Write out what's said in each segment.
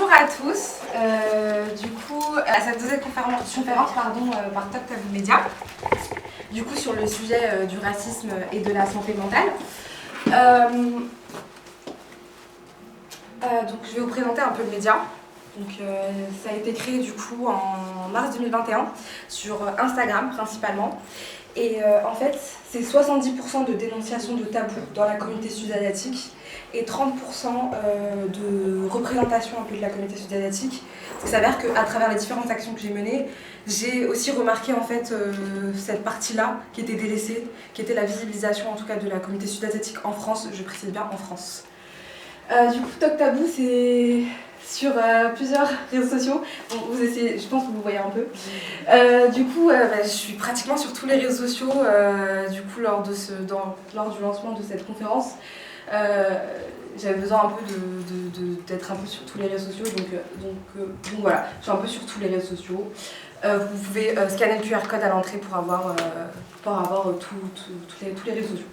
Bonjour à tous, du coup à cette deuxième conférence par Top Tabou Média, du coup sur le sujet du racisme et de la santé mentale. Donc je vais vous présenter un peu le média. Donc, ça a été créé du coup en mars 2021 sur Instagram principalement. Et en fait, c'est 70% de dénonciation de tabous dans la communauté sud-asiatique et 30% de représentation un peu de la communauté sud-asiatique. Il s'avère qu'à travers les différentes actions que j'ai menées, j'ai aussi remarqué en fait cette partie-là qui était délaissée, qui était la visibilisation en tout cas de la communauté sud-asiatique en France, je précise bien en France. Du coup, Tok Tabou, c'est sur plusieurs réseaux sociaux. Bon, vous essayez, je pense que vous voyez un peu. Du coup, je suis pratiquement sur tous les réseaux sociaux. Du coup, lors du lancement de cette conférence, j'avais besoin un peu d'être un peu sur tous les réseaux sociaux. Donc voilà, je suis un peu sur tous les réseaux sociaux. Vous pouvez scanner le QR code à l'entrée pour avoir tous les réseaux sociaux.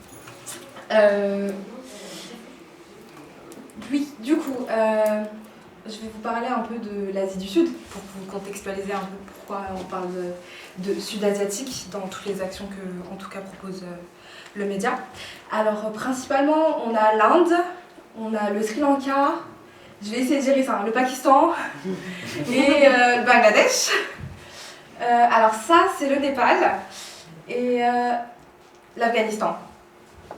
Oui, du coup, je vais vous parler un peu de l'Asie du Sud pour vous contextualiser un peu pourquoi on parle de sud-asiatique dans toutes les actions que, en tout cas, propose le média. Alors, principalement, on a l'Inde, on a le Sri Lanka, je vais essayer de gérer ça, le Pakistan et le Bangladesh. Alors ça, c'est le Népal et l'Afghanistan.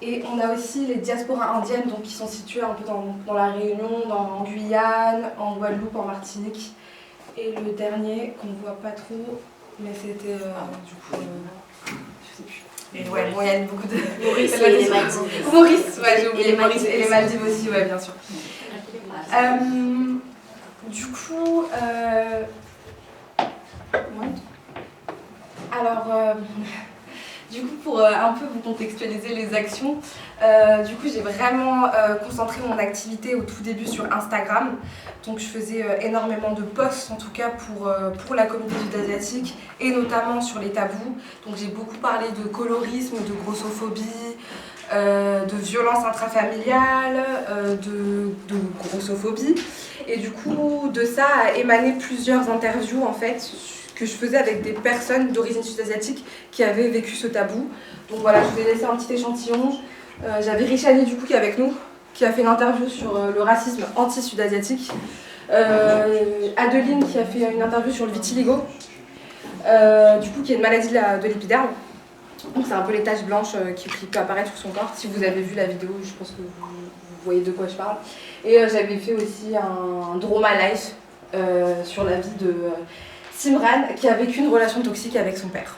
Et on a aussi les diasporas indiennes donc, qui sont situées un peu dans la Réunion, en Guyane, en Guadeloupe, en Martinique. Et le dernier, qu'on ne voit pas trop, mais c'était du coup, je sais plus. Et ouais, bon, il y a beaucoup de... Maurice et les Maldives. Maurice, ouais, j'ai oublié Maurice et les Maldives aussi, ouais, bien sûr. Du coup, alors... Du coup, pour un peu vous contextualiser les actions, du coup, j'ai vraiment concentré mon activité au tout début sur Instagram. Donc, je faisais énormément de posts, en tout cas pour la communauté sud-asiatique, et notamment sur les tabous. Donc, j'ai beaucoup parlé de colorisme, de grossophobie, de violence intrafamiliale, de grossophobie. Et du coup, de ça a émané plusieurs interviews, en fait, que je faisais avec des personnes d'origine sud-asiatique qui avaient vécu ce tabou. Donc voilà, je vous ai laissé un petit échantillon. J'avais Richani du coup qui est avec nous, qui a fait une interview sur le racisme anti-sud-asiatique. Adeline qui a fait une interview sur le vitiligo, du coup qui est une maladie de l'épiderme. Donc c'est un peu les taches blanches qui peuvent apparaître sur son corps. Si vous avez vu la vidéo, je pense que vous voyez de quoi je parle. Et j'avais fait aussi un Drama Life sur la vie de... Simran, qui a vécu une relation toxique avec son père.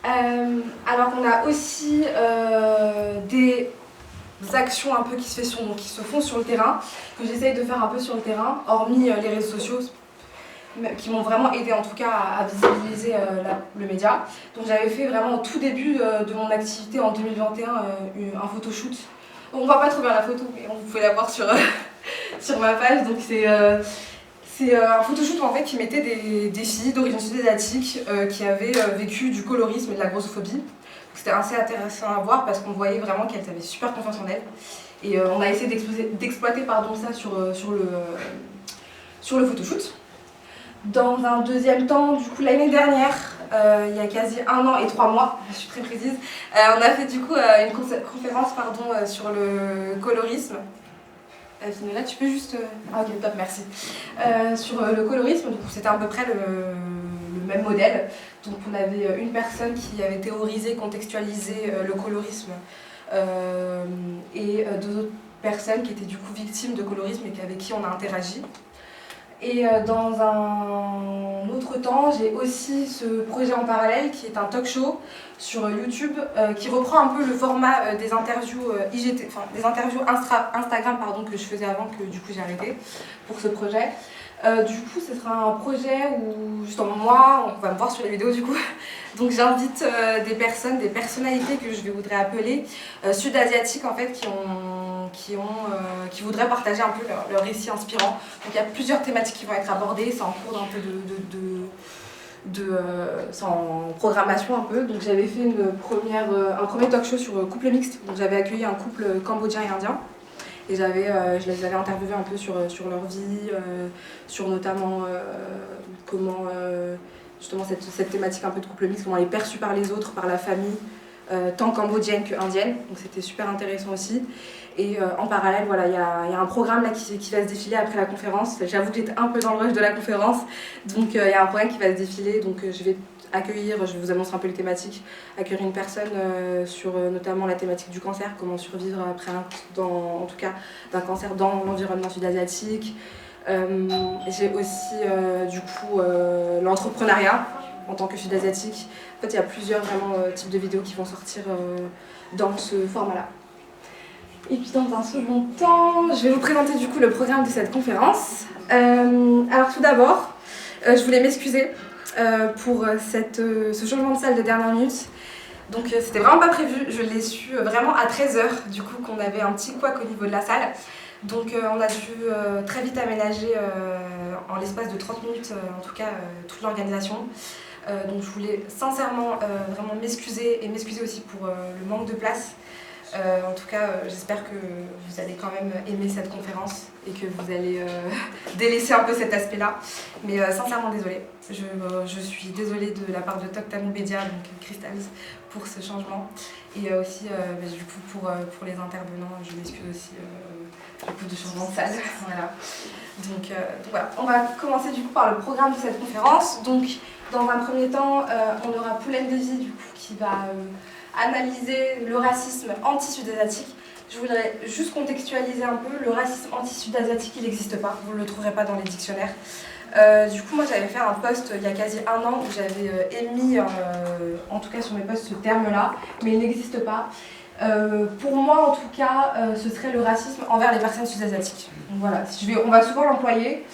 Alors on a aussi des actions un peu qui se font sur le terrain, que j'essaye de faire un peu sur le terrain, hormis les réseaux sociaux, qui m'ont vraiment aidé en tout cas à visibiliser le média. Donc j'avais fait vraiment au tout début de mon activité en 2021 un photoshoot. On voit pas trop bien la photo, mais vous pouvez la voir sur, sur ma page. Donc c'est un photoshoot en fait qui mettait des filles d'origine sud-asiatique qui avaient vécu du colorisme et de la grossophobie. C'était assez intéressant à voir parce qu'on voyait vraiment qu'elles avaient super confiance en elles. Et on a essayé d'exploiter ça sur le photoshoot. Dans un deuxième temps, du coup l'année dernière, il y a quasi 1 an et 3 mois, je suis très précise, on a fait du coup une conférence sur le colorisme. Là, tu peux juste... Ah ok, top, merci. Sur le colorisme, c'était à peu près le même modèle. Donc on avait une personne qui avait théorisé, contextualisé le colorisme et 2 autres personnes qui étaient du coup victimes de colorisme et avec qui on a interagi. Et dans un autre temps, j'ai aussi ce projet en parallèle qui est un talk show sur YouTube qui reprend un peu le format des interviews des interviews Instagram que je faisais avant, que du coup j'ai arrêté pour ce projet. Du coup, ce sera un projet où justement moi, on va me voir sur les vidéos du coup, donc j'invite des personnalités que je voudrais appeler sud-asiatiques en fait, qui voudraient partager un peu leur récit inspirant. Donc il y a plusieurs thématiques qui vont être abordées, c'est en cours d'un peu c'est en programmation un peu. Donc j'avais fait un premier talk show sur couple mixte, donc j'avais accueilli un couple cambodgien et indien. Et je les avais interviewés un peu sur leur vie, sur notamment comment justement cette thématique un peu de couple mixte, comment elle est perçue par les autres, par la famille, tant cambodgienne que indienne. Donc c'était super intéressant aussi. Et en parallèle, voilà, il y a un programme là qui va se défiler après la conférence. J'avoue que j'étais un peu dans le rush de la conférence, donc il y a un programme qui va se défiler. Donc je vais vous annonce un peu les thématiques, accueillir une personne sur notamment la thématique du cancer, comment survivre après en tout cas d'un cancer dans l'environnement sud-asiatique. J'ai aussi du coup l'entrepreneuriat en tant que sud-asiatique. En fait, il y a plusieurs vraiment types de vidéos qui vont sortir dans ce format-là. Et puis dans un second temps, je vais vous présenter du coup le programme de cette conférence. Alors tout d'abord, je voulais m'excuser pour ce changement de salle de dernière minute. Donc c'était vraiment pas prévu, je l'ai su vraiment à 13h du coup qu'on avait un petit couac au niveau de la salle. Donc on a dû très vite aménager en l'espace de 30 minutes en tout cas toute l'organisation. Donc je voulais sincèrement vraiment m'excuser et m'excuser aussi pour le manque de place. En tout cas, j'espère que vous allez quand même aimer cette conférence et que vous allez délaisser un peu cet aspect-là. Mais sincèrement désolée. Je suis désolée de la part de Toktam Media, donc Crystals, pour ce changement. Et aussi, du coup, pour les intervenants, je m'excuse aussi du coup de changement de salle. Voilà. Donc voilà, on va commencer du coup par le programme de cette conférence. Donc, dans un premier temps, on aura Poulen Devi du coup qui va analyser le racisme anti-sud-asiatique. Je voudrais juste contextualiser un peu. Le racisme anti-sud-asiatique, il n'existe pas. Vous ne le trouverez pas dans les dictionnaires. Du coup, moi, j'avais fait un post il y a quasi un an où j'avais émis, en tout cas sur mes posts, ce terme-là, mais il n'existe pas. Pour moi, en tout cas, ce serait le racisme envers les personnes sud-asiatiques. Donc voilà, on va souvent l'employer,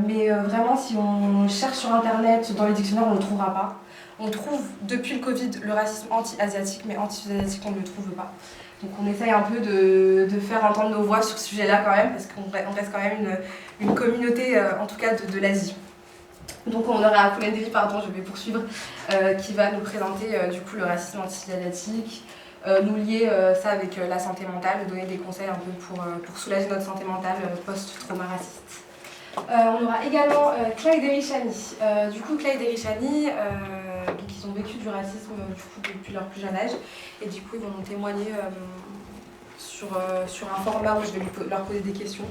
mais vraiment, si on cherche sur Internet, dans les dictionnaires, on ne le trouvera pas. On trouve depuis le Covid le racisme anti-asiatique, mais anti-sud-asiatique, on ne le trouve pas. Donc on essaye un peu de faire entendre nos voix sur ce sujet-là quand même, parce qu'on reste quand même une communauté, en tout cas de l'Asie. Donc on aura Poulen Devi, pardon, je vais poursuivre, qui va nous présenter du coup le racisme anti-sud-asiatique, nous lier ça avec la santé mentale, nous donner des conseils un peu pour soulager notre santé mentale post-trauma raciste. On aura également Clyde et Richani. Du coup, Clyde et Richani, donc ils ont vécu du racisme du coup, depuis leur plus jeune âge. Et du coup, ils vont nous témoigner sur un format où je vais leur poser des questions.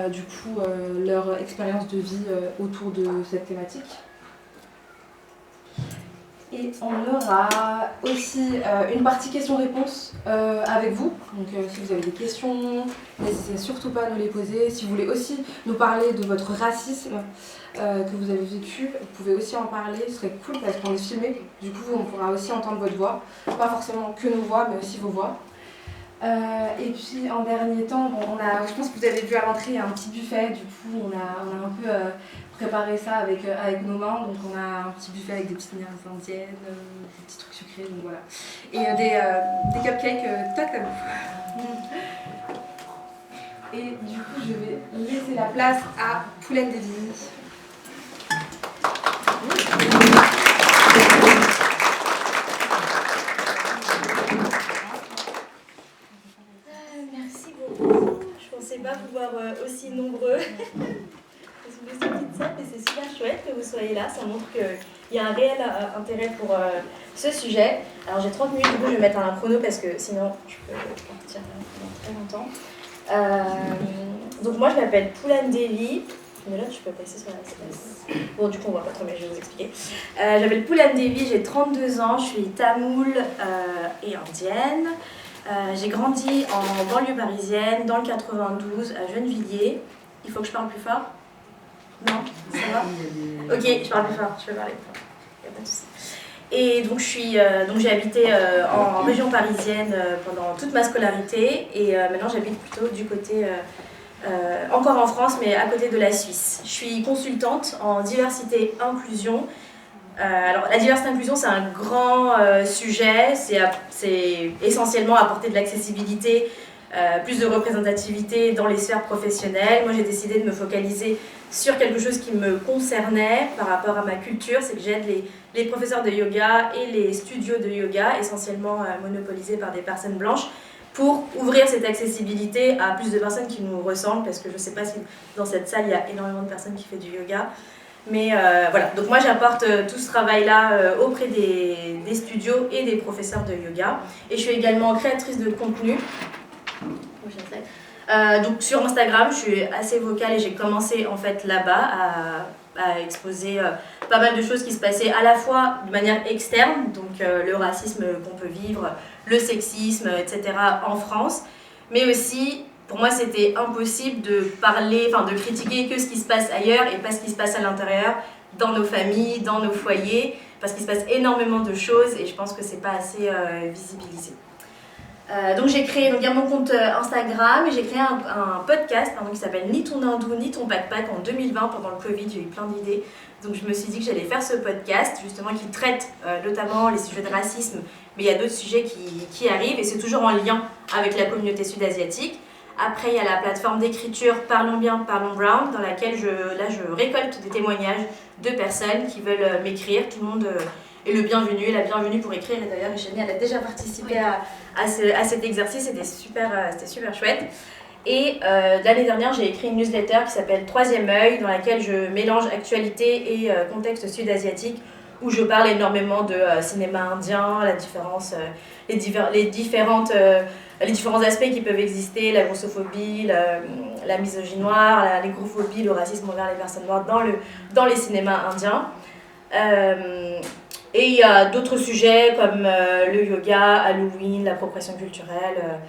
Du coup, leur expérience de vie autour de cette thématique. Et on aura aussi une partie questions-réponses avec vous. Donc si vous avez des questions, n'hésitez surtout pas à nous les poser. Si vous voulez aussi nous parler de votre racisme que vous avez vécu, vous pouvez aussi en parler. Ce serait cool parce qu'on est filmé. Du coup, on pourra aussi entendre votre voix. Pas forcément que nos voix, mais aussi vos voix. Et puis en dernier temps, bon, je pense que vous avez vu à l'entrée, il y a un petit buffet. Du coup, on a un peu préparé ça avec nos mains. Donc on a un petit buffet avec des petites nières indiennes, des petits trucs sucrés, donc voilà. Et des cupcakes tac à bout. Et du coup, je vais laisser la place à Poulen Devi. Merci beaucoup. Je pensais pas vous voir aussi nombreux. C'est une petite salle et c'est super chouette que vous soyez là. Ça montre qu'il y a un réel intérêt pour ce sujet. Alors j'ai 30 minutes, du coup je vais mettre un chrono parce que sinon je peux partir pendant très longtemps. Donc moi je m'appelle Poulen Devi. Mais là, tu peux passer sur la. Bon, du coup, on voit pas trop, mais je vais vous expliquer. J'appelle Poulen Devi, j'ai 32 ans, je suis tamoule et indienne. J'ai grandi en banlieue parisienne, dans le 92, à Gennevilliers. Il faut que je parle plus fort? Non? Ça va? Ok, je parle plus fort, je peux parler plus fort. Il n'y a pas de souci. Et donc, j'ai habité en région parisienne pendant toute ma scolarité. Et maintenant, j'habite plutôt du côté. Encore en France, mais à côté de la Suisse. Je suis consultante en diversité inclusion. Alors, la diversité inclusion, c'est un grand sujet. C'est essentiellement apporter de l'accessibilité, plus de représentativité dans les sphères professionnelles. Moi, j'ai décidé de me focaliser sur quelque chose qui me concernait par rapport à ma culture. C'est que j'aide les professeurs de yoga et les studios de yoga, essentiellement monopolisés par des personnes blanches, pour ouvrir cette accessibilité à plus de personnes qui nous ressemblent, parce que je ne sais pas si dans cette salle il y a énormément de personnes qui font du yoga. Mais voilà, donc moi j'apporte tout ce travail-là auprès des studios et des professeurs de yoga. Et je suis également créatrice de contenu. Donc sur Instagram, je suis assez vocale et j'ai commencé en fait là-bas à exposer pas mal de choses qui se passaient à la fois de manière externe, donc le racisme qu'on peut vivre, le sexisme, etc. en France, mais aussi pour moi c'était impossible de parler, enfin de critiquer que ce qui se passe ailleurs et pas ce qui se passe à l'intérieur, dans nos familles, dans nos foyers, parce qu'il se passe énormément de choses et je pense que c'est pas assez visibilisé. Donc j'ai créé, donc il y a mon compte Instagram et j'ai créé un podcast qui s'appelle Ni ton hindou ni ton backpack en 2020 pendant le Covid, j'ai eu plein d'idées. Donc je me suis dit que j'allais faire ce podcast justement qui traite notamment les sujets de racisme, mais il y a d'autres sujets qui arrivent et c'est toujours en lien avec la communauté sud-asiatique. Après il y a la plateforme d'écriture Parlons bien, Parlons Brown dans laquelle je récolte des témoignages de personnes qui veulent m'écrire. Tout le monde est le bienvenu, la bienvenue pour écrire et d'ailleurs Eugénie elle a déjà participé à cet exercice, c'était super chouette. Et l'année dernière, j'ai écrit une newsletter qui s'appelle Troisième œil, dans laquelle je mélange actualité et contexte sud-asiatique, où je parle énormément de cinéma indien, la différence, les différents aspects qui peuvent exister, la grossophobie, la misogynie noire, la négrophobie, le racisme envers les personnes noires dans les cinémas indiens. Et il y a d'autres sujets comme le yoga, Halloween, l'appropriation culturelle,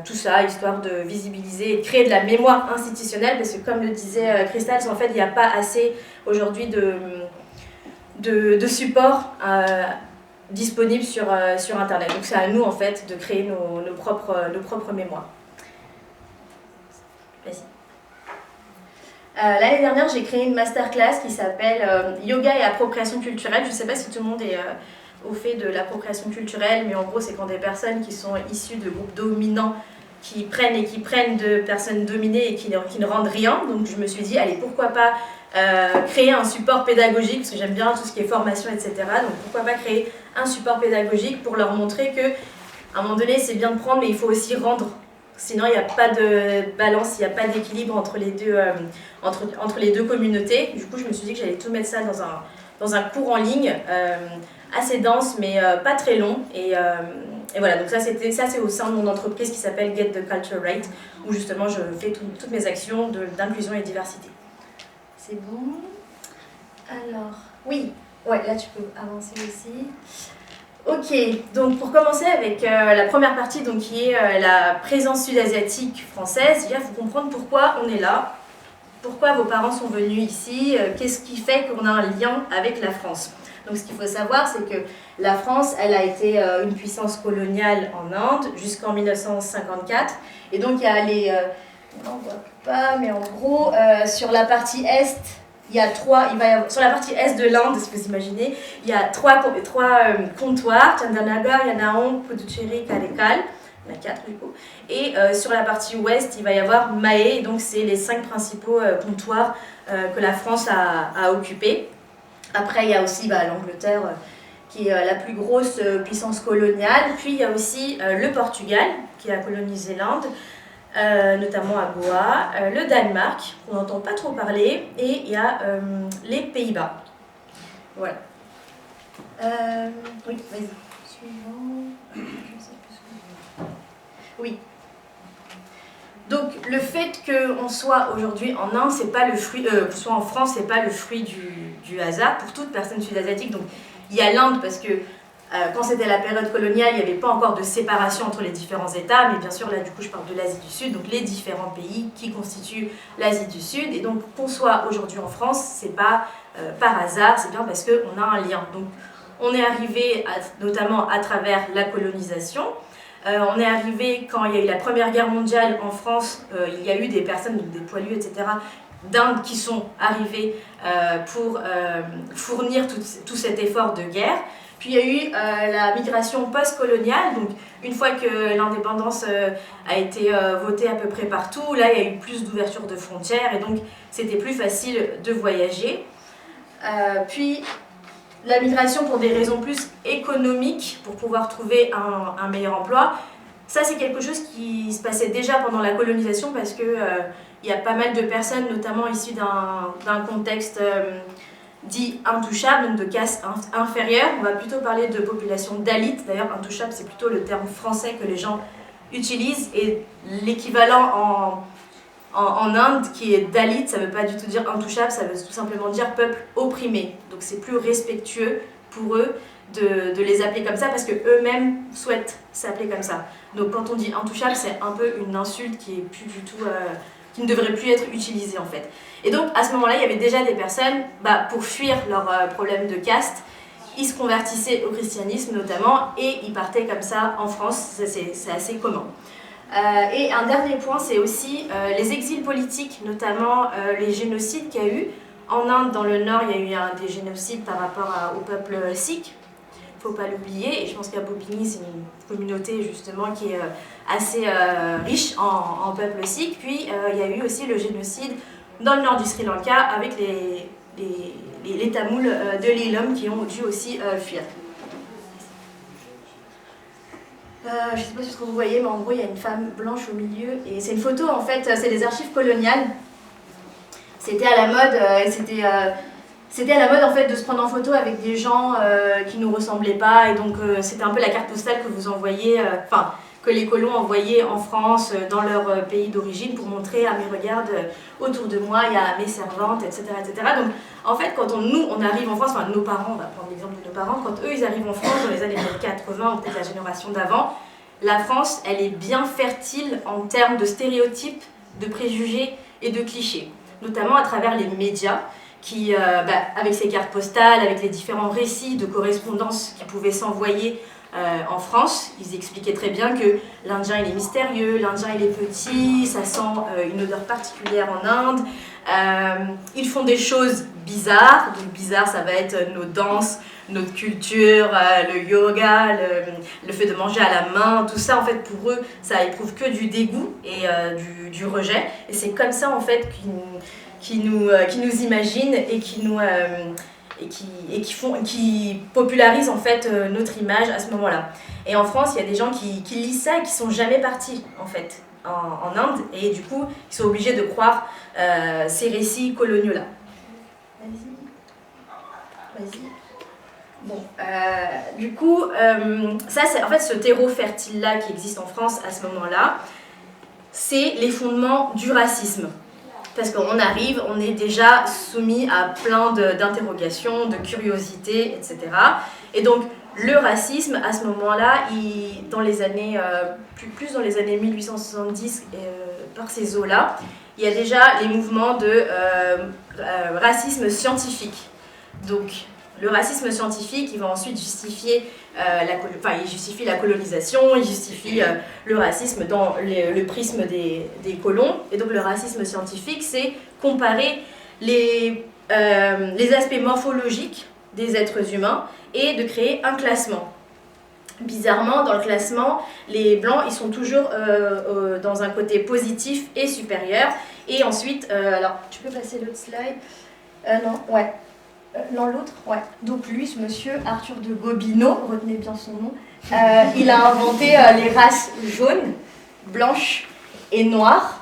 tout ça, histoire de visibiliser et de créer de la mémoire institutionnelle, parce que comme le disait Christelle, en fait, il n'y a pas assez aujourd'hui de support disponible sur Internet. Donc c'est à nous, en fait, de créer nos propres mémoires. Vas-y. L'année dernière, j'ai créé une masterclass qui s'appelle Yoga et appropriation culturelle. Je ne sais pas si tout le monde est au fait de l'appropriation culturelle, mais en gros, c'est quand des personnes qui sont issues de groupes dominants qui prennent de personnes dominées et qui ne rendent rien. Donc je me suis dit, allez, pourquoi pas créer un support pédagogique, parce que j'aime bien tout ce qui est formation, etc. Donc pourquoi pas créer un support pédagogique pour leur montrer qu'à un moment donné, c'est bien de prendre, mais il faut aussi rendre. Sinon, il n'y a pas de balance, il n'y a pas d'équilibre entre les deux communautés. Du coup, je me suis dit que j'allais tout mettre ça dans un cours en ligne, assez dense, mais pas très long. Et voilà, donc ça c'est au sein de mon entreprise qui s'appelle Get the Culture Right, où justement je fais toutes mes actions d'inclusion et de diversité. C'est bon. Alors, oui, ouais, là tu peux avancer aussi. Ok, donc pour commencer avec la première partie donc, qui est la présence sud-asiatique française, il faut comprendre pourquoi on est là, pourquoi vos parents sont venus ici, qu'est-ce qui fait qu'on a un lien avec la France. Donc ce qu'il faut savoir, c'est que la France, elle a été une puissance coloniale en Inde jusqu'en 1954, et donc il y a les... on n'en voit pas, mais en gros, sur la partie est, sur la partie est de l'Inde, si vous imaginez, il y a trois comptoirs, Chandanagar, Yannaon, Puducherry, Karaikal, il y en a 4 du coup, et sur la partie ouest, il va y avoir Mahé, donc c'est les 5 principaux comptoirs que la France a occupés. Après, il y a aussi l'Angleterre, qui est la plus grosse puissance coloniale, puis il y a aussi le Portugal, qui a colonisé l'Inde, notamment à Goa, le Danemark, qu'on n'entend pas trop parler, et il y a les Pays-Bas. Voilà. Oui, vas-y. Suivant. Oui. Donc le fait qu'on soit aujourd'hui en Inde, c'est pas le fruit, qu'on soit en France, c'est pas le fruit du hasard pour toute personne sud-asiatique. Donc il y a l'Inde parce que quand c'était la période coloniale, il n'y avait pas encore de séparation entre les différents États, mais bien sûr, là, du coup, je parle de l'Asie du Sud, donc les différents pays qui constituent l'Asie du Sud. Et donc, qu'on soit aujourd'hui en France, c'est pas par hasard, c'est bien parce qu'on a un lien. Donc, on est arrivé, notamment à travers la colonisation. On est arrivé quand il y a eu la Première Guerre mondiale en France, il y a eu des personnes, donc des poilus, etc., d'Inde qui sont arrivés pour fournir tout cet effort de guerre. Puis il y a eu la migration post-coloniale, donc une fois que l'indépendance a été votée à peu près partout, là il y a eu plus d'ouverture de frontières et donc c'était plus facile de voyager. Puis la migration pour des raisons plus économiques, pour pouvoir trouver un meilleur emploi, Ça, c'est quelque chose qui se passait déjà pendant la colonisation parce que il y a pas mal de personnes, notamment issues d'un contexte dit intouchable, donc de caste inférieure. On va plutôt parler de population Dalit. D'ailleurs, intouchable, c'est plutôt le terme français que les gens utilisent. Et l'équivalent en Inde, qui est Dalit, ça ne veut pas du tout dire intouchable, ça veut tout simplement dire peuple opprimé. Donc c'est plus respectueux pour eux de les appeler comme ça parce qu'eux-mêmes souhaitent s'appeler comme ça. Donc quand on dit intouchable, c'est un peu une insulte qui est plus du tout, qui ne devrait plus être utilisée en fait. Et donc à ce moment-là, il y avait déjà des personnes, pour fuir leur problème de caste, ils se convertissaient au christianisme notamment et ils partaient comme ça en France, c'est assez commun. Et un dernier point, c'est aussi les exils politiques, notamment les génocides qu'il y a eu. En Inde, dans le nord, il y a eu des génocides par rapport au peuple sikh. Il ne faut pas l'oublier, et je pense qu'à Bobigny, c'est une communauté justement qui est assez riche en peuple sikh. Puis il y a eu aussi le génocide dans le nord du Sri Lanka avec les Tamouls de l'Elam qui ont dû aussi fuir. Je ne sais pas si vous voyez, mais en gros, il y a une femme blanche au milieu, et c'est une photo, en fait, c'est des archives coloniales. C'était à la mode, c'était à la mode en fait de se prendre en photo avec des gens qui nous ressemblaient pas, et donc c'était un peu la carte postale que vous envoyez, que les colons envoyaient en France, dans leur pays d'origine, pour montrer à mes regarde autour de moi, il y a mes servantes, etc., etc. Donc en fait, quand on arrive en France, enfin nos parents, on va prendre l'exemple de nos parents, quand eux ils arrivent en France dans les années 80, ou peut-être la génération d'avant, la France, elle est bien fertile en termes de stéréotypes, de préjugés et de clichés, notamment à travers les médias, qui, avec ces cartes postales, avec les différents récits de correspondance qui pouvaient s'envoyer en France, ils expliquaient très bien que l'Indien il est mystérieux, l'Indien il est petit, ça sent une odeur particulière en Inde. Ils font des choses bizarres, donc bizarre ça va être nos danses, notre culture, le yoga, le fait de manger à la main, tout ça en fait pour eux ça éprouve que du dégoût et du rejet, et c'est comme ça en fait qui nous imaginent et qui popularisent en fait notre image à ce moment-là. Et en France, il y a des gens qui lisent ça et qui sont jamais partis en fait en Inde, et du coup, ils sont obligés de croire ces récits coloniaux-là. Vas-y. Bon, du coup, ça c'est en fait ce terreau fertile-là qui existe en France à ce moment-là, c'est les fondements du racisme. Parce qu'on arrive, on est déjà soumis à plein d'interrogations, de curiosités, etc. Et donc, le racisme, à ce moment-là, dans les années, plus dans les années 1870, par ces eaux-là, il y a déjà les mouvements de racisme scientifique. Donc, le racisme scientifique, il va ensuite justifier il justifie la colonisation, il justifie le racisme dans le prisme des colons. Et donc le racisme scientifique, c'est comparer les aspects morphologiques des êtres humains et de créer un classement. Bizarrement, dans le classement, les blancs, ils sont toujours dans un côté positif et supérieur. Et ensuite, alors, tu peux passer l'autre slide? Non, ouais. Non, l'autre, ouais. Donc lui, ce monsieur Arthur de Gobineau, retenez bien son nom, il a inventé les races jaunes, blanches et noires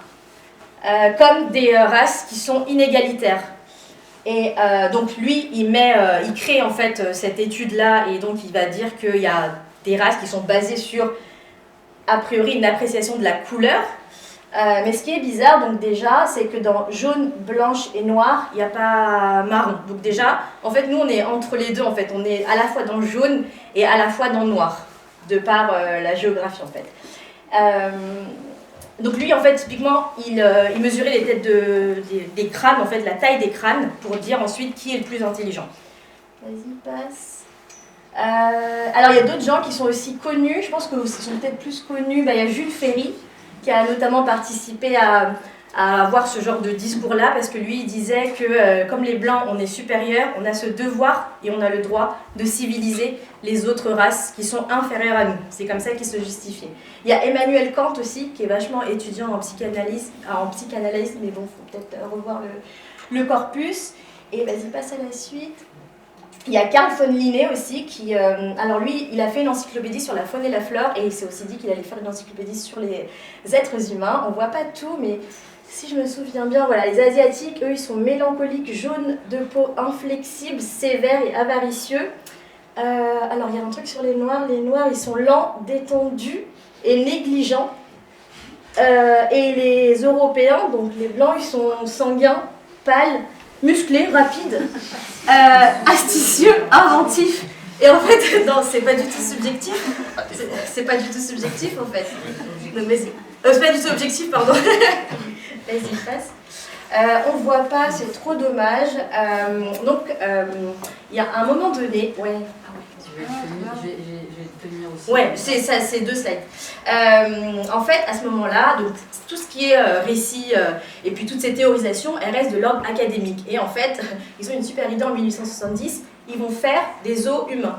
comme des races qui sont inégalitaires. Et donc lui, il crée en fait cette étude-là, et donc il va dire qu'il y a des races qui sont basées sur, a priori, une appréciation de la couleur. Mais ce qui est bizarre, donc déjà, c'est que dans jaune, blanche et noir, il n'y a pas marron. Donc déjà, en fait, nous, on est entre les deux, en fait. On est à la fois dans le jaune et à la fois dans le noir, de par la géographie, en fait. Donc lui, en fait, typiquement, il mesurait les têtes des crânes, en fait, la taille des crânes, pour dire ensuite qui est le plus intelligent. Vas-y, passe. Alors, il y a d'autres gens qui sont aussi connus, je pense que sont peut-être plus connus. Il y a Jules Ferry, qui a notamment participé à avoir ce genre de discours-là, parce que lui, il disait que comme les Blancs, on est supérieurs, on a ce devoir et on a le droit de civiliser les autres races qui sont inférieures à nous. C'est comme ça qu'il se justifiait. Il y a Emmanuel Kant aussi, qui est vachement étudiant en psychanalyse, mais bon, il faut peut-être revoir le corpus. Et vas-y, passe à la suite. Il y a Carl von Linné aussi, qui, alors lui, il a fait une encyclopédie sur la faune et la flore, et il s'est aussi dit qu'il allait faire une encyclopédie sur les êtres humains. On voit pas tout, mais si je me souviens bien, voilà, les Asiatiques, eux, ils sont mélancoliques, jaunes de peau, inflexibles, sévères et avaricieux. Alors, il y a un truc sur les Noirs, ils sont lents, détendus et négligents. Et les Européens, donc les Blancs, ils sont sanguins, pâles, musclés, rapides, astucieux, inventifs. Et en fait, non, c'est pas du tout subjectif. C'est pas du tout subjectif en fait. Non, mais c'est pas du tout objectif, pardon. Vas-y, passe. On voit pas, c'est trop dommage. Donc, il y a un moment donné. Ouais. Je vais tenir aussi. Ouais, c'est ça, c'est 2 slides. En fait, à ce moment-là, donc tout ce qui est récit et puis toutes ces théorisations, elles restent de l'ordre académique. Et en fait, ils ont une super idée en 1870. Ils vont faire des zoos humains.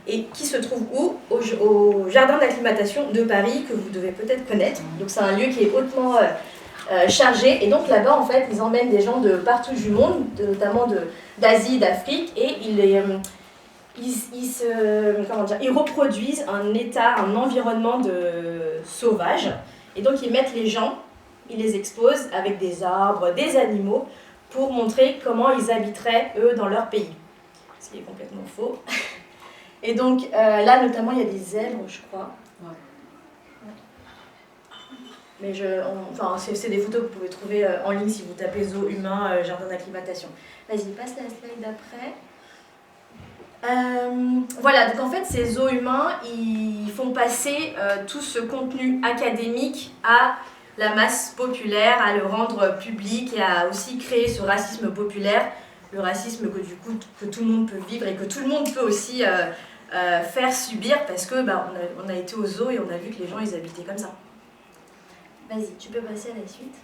Et qui se trouve où? Au jardin d'acclimatation de Paris, que vous devez peut-être connaître. Donc c'est un lieu qui est hautement chargé. Et donc là-bas, en fait, ils emmènent des gens de partout du monde, notamment d'Asie, d'Afrique, et ils reproduisent un état, un environnement sauvage. Et donc ils mettent les gens, ils les exposent avec des arbres, des animaux, pour montrer comment ils habiteraient, eux, dans leur pays. Ce qui est complètement faux. Et donc là, notamment, il y a des zèbres, je crois. Ouais. Mais c'est des photos que vous pouvez trouver en ligne si vous tapez zoo humain, jardin d'acclimatation. Vas-y, passe la slide d'après. Voilà, donc en fait, ces zoos humains, ils font passer tout ce contenu académique à la masse populaire, à le rendre public et à aussi créer ce racisme populaire, le racisme que du coup que tout le monde peut vivre et que tout le monde peut aussi faire subir parce que on a été au zoo et on a vu que les gens ils habitaient comme ça. Vas-y, tu peux passer à la suite.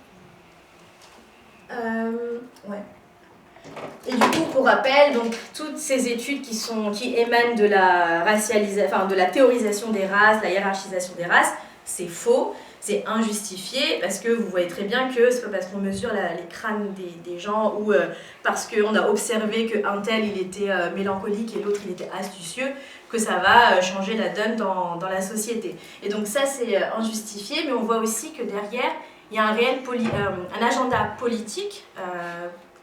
Ouais. Et du coup, pour rappel, donc, toutes ces études qui émanent de de la théorisation des races, la hiérarchisation des races, c'est faux, c'est injustifié, parce que vous voyez très bien que c'est pas parce qu'on mesure les crânes des gens ou parce qu'on a observé qu'un tel il était mélancolique et l'autre il était astucieux, que ça va changer la donne dans la société. Et donc ça c'est injustifié, mais on voit aussi que derrière, il y a un réel un agenda politique,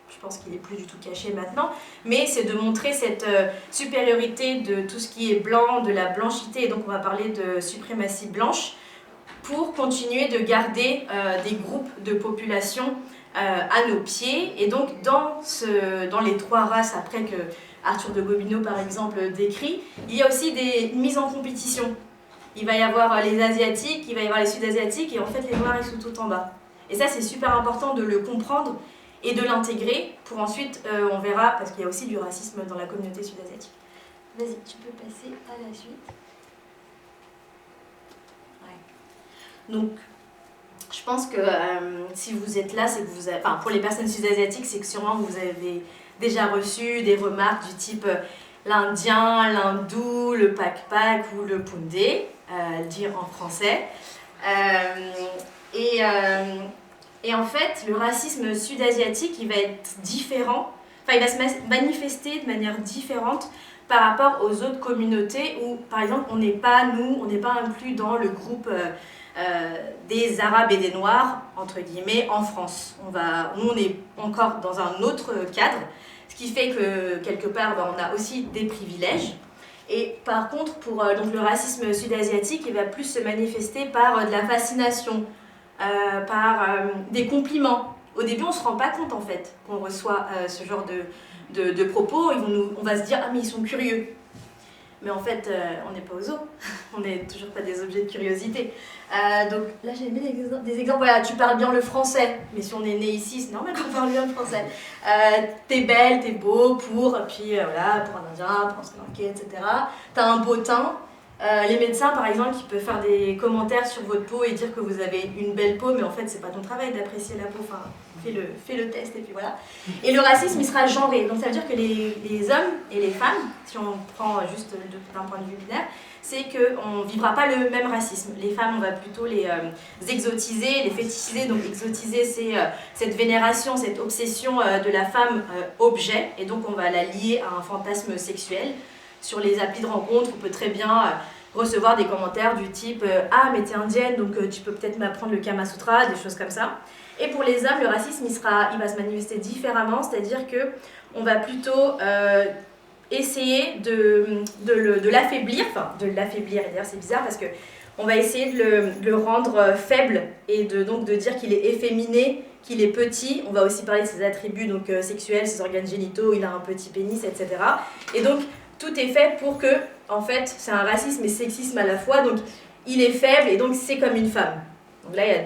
je pense qu'il n'est plus du tout caché maintenant, mais c'est de montrer cette supériorité de tout ce qui est blanc, de la blanchité, et donc on va parler de suprématie blanche, pour continuer de garder des groupes de population à nos pieds. Et donc dans les 3 races après que Arthur de Gobineau par exemple décrit, il y a aussi des mises en compétition. Il va y avoir les Asiatiques, il va y avoir les Sud-Asiatiques, et en fait les Noirs ils sont tout en bas. Et ça c'est super important de le comprendre et de l'intégrer pour ensuite, on verra, parce qu'il y a aussi du racisme dans la communauté sud-asiatique. Vas-y, tu peux passer à la suite. Donc, je pense que si vous êtes là, c'est que vous avez, enfin, pour les personnes sud-asiatiques, c'est que sûrement vous avez déjà reçu des remarques du type l'Indien, l'Hindou, le Pak-Pak ou le Pundé, dire en français. Et en fait, le racisme sud-asiatique, il va être différent, enfin, il va se manifester de manière différente par rapport aux autres communautés où, par exemple, on n'est pas inclus dans le groupe des Arabes et des Noirs, entre guillemets, en France. Nous, on est encore dans un autre cadre, ce qui fait que, quelque part, on a aussi des privilèges. Et par contre, pour donc le racisme sud-asiatique, il va plus se manifester par de la fascination, par des compliments. Au début, on ne se rend pas compte, en fait, qu'on reçoit ce genre de propos. On va se dire « Ah, mais ils sont curieux ». Mais en fait, on n'est pas aux zoo, on n'est toujours pas des objets de curiosité. Donc là, j'ai mis des exemples. Voilà, tu parles bien le français, mais si on est né ici, c'est normal qu'on parle bien le français. T'es belle, t'es beau pour un Indien, pour un Sri Lankais, etc. T'as un beau teint, Les médecins, par exemple, qui peuvent faire des commentaires sur votre peau et dire que vous avez une belle peau, mais en fait, c'est pas ton travail d'apprécier la peau. Enfin, fais le test et puis voilà. Et le racisme, il sera genré. Donc ça veut dire que les hommes et les femmes, si on prend juste d'un point de vue binaire, c'est qu'on ne vivra pas le même racisme. Les femmes, on va plutôt les exotiser, les fétichiser. Donc exotiser, c'est cette vénération, cette obsession de la femme objet. Et donc on va la lier à un fantasme sexuel. Sur les applis de rencontre, on peut très bien recevoir des commentaires du type « Ah, mais t'es indienne, donc tu peux peut-être m'apprendre le Kama Sutra », des choses comme ça. Et pour les hommes, le racisme, il va se manifester différemment, c'est-à-dire qu'on va plutôt essayer de l'affaiblir, et d'ailleurs c'est bizarre parce qu'on va essayer de le rendre faible et donc de dire qu'il est efféminé, qu'il est petit. On va aussi parler de ses attributs donc, sexuels, ses organes génitaux, il a un petit pénis, etc. Et donc, tout est fait pour que, en fait, c'est un racisme et sexisme à la fois, donc il est faible et donc c'est comme une femme. Donc là, il y a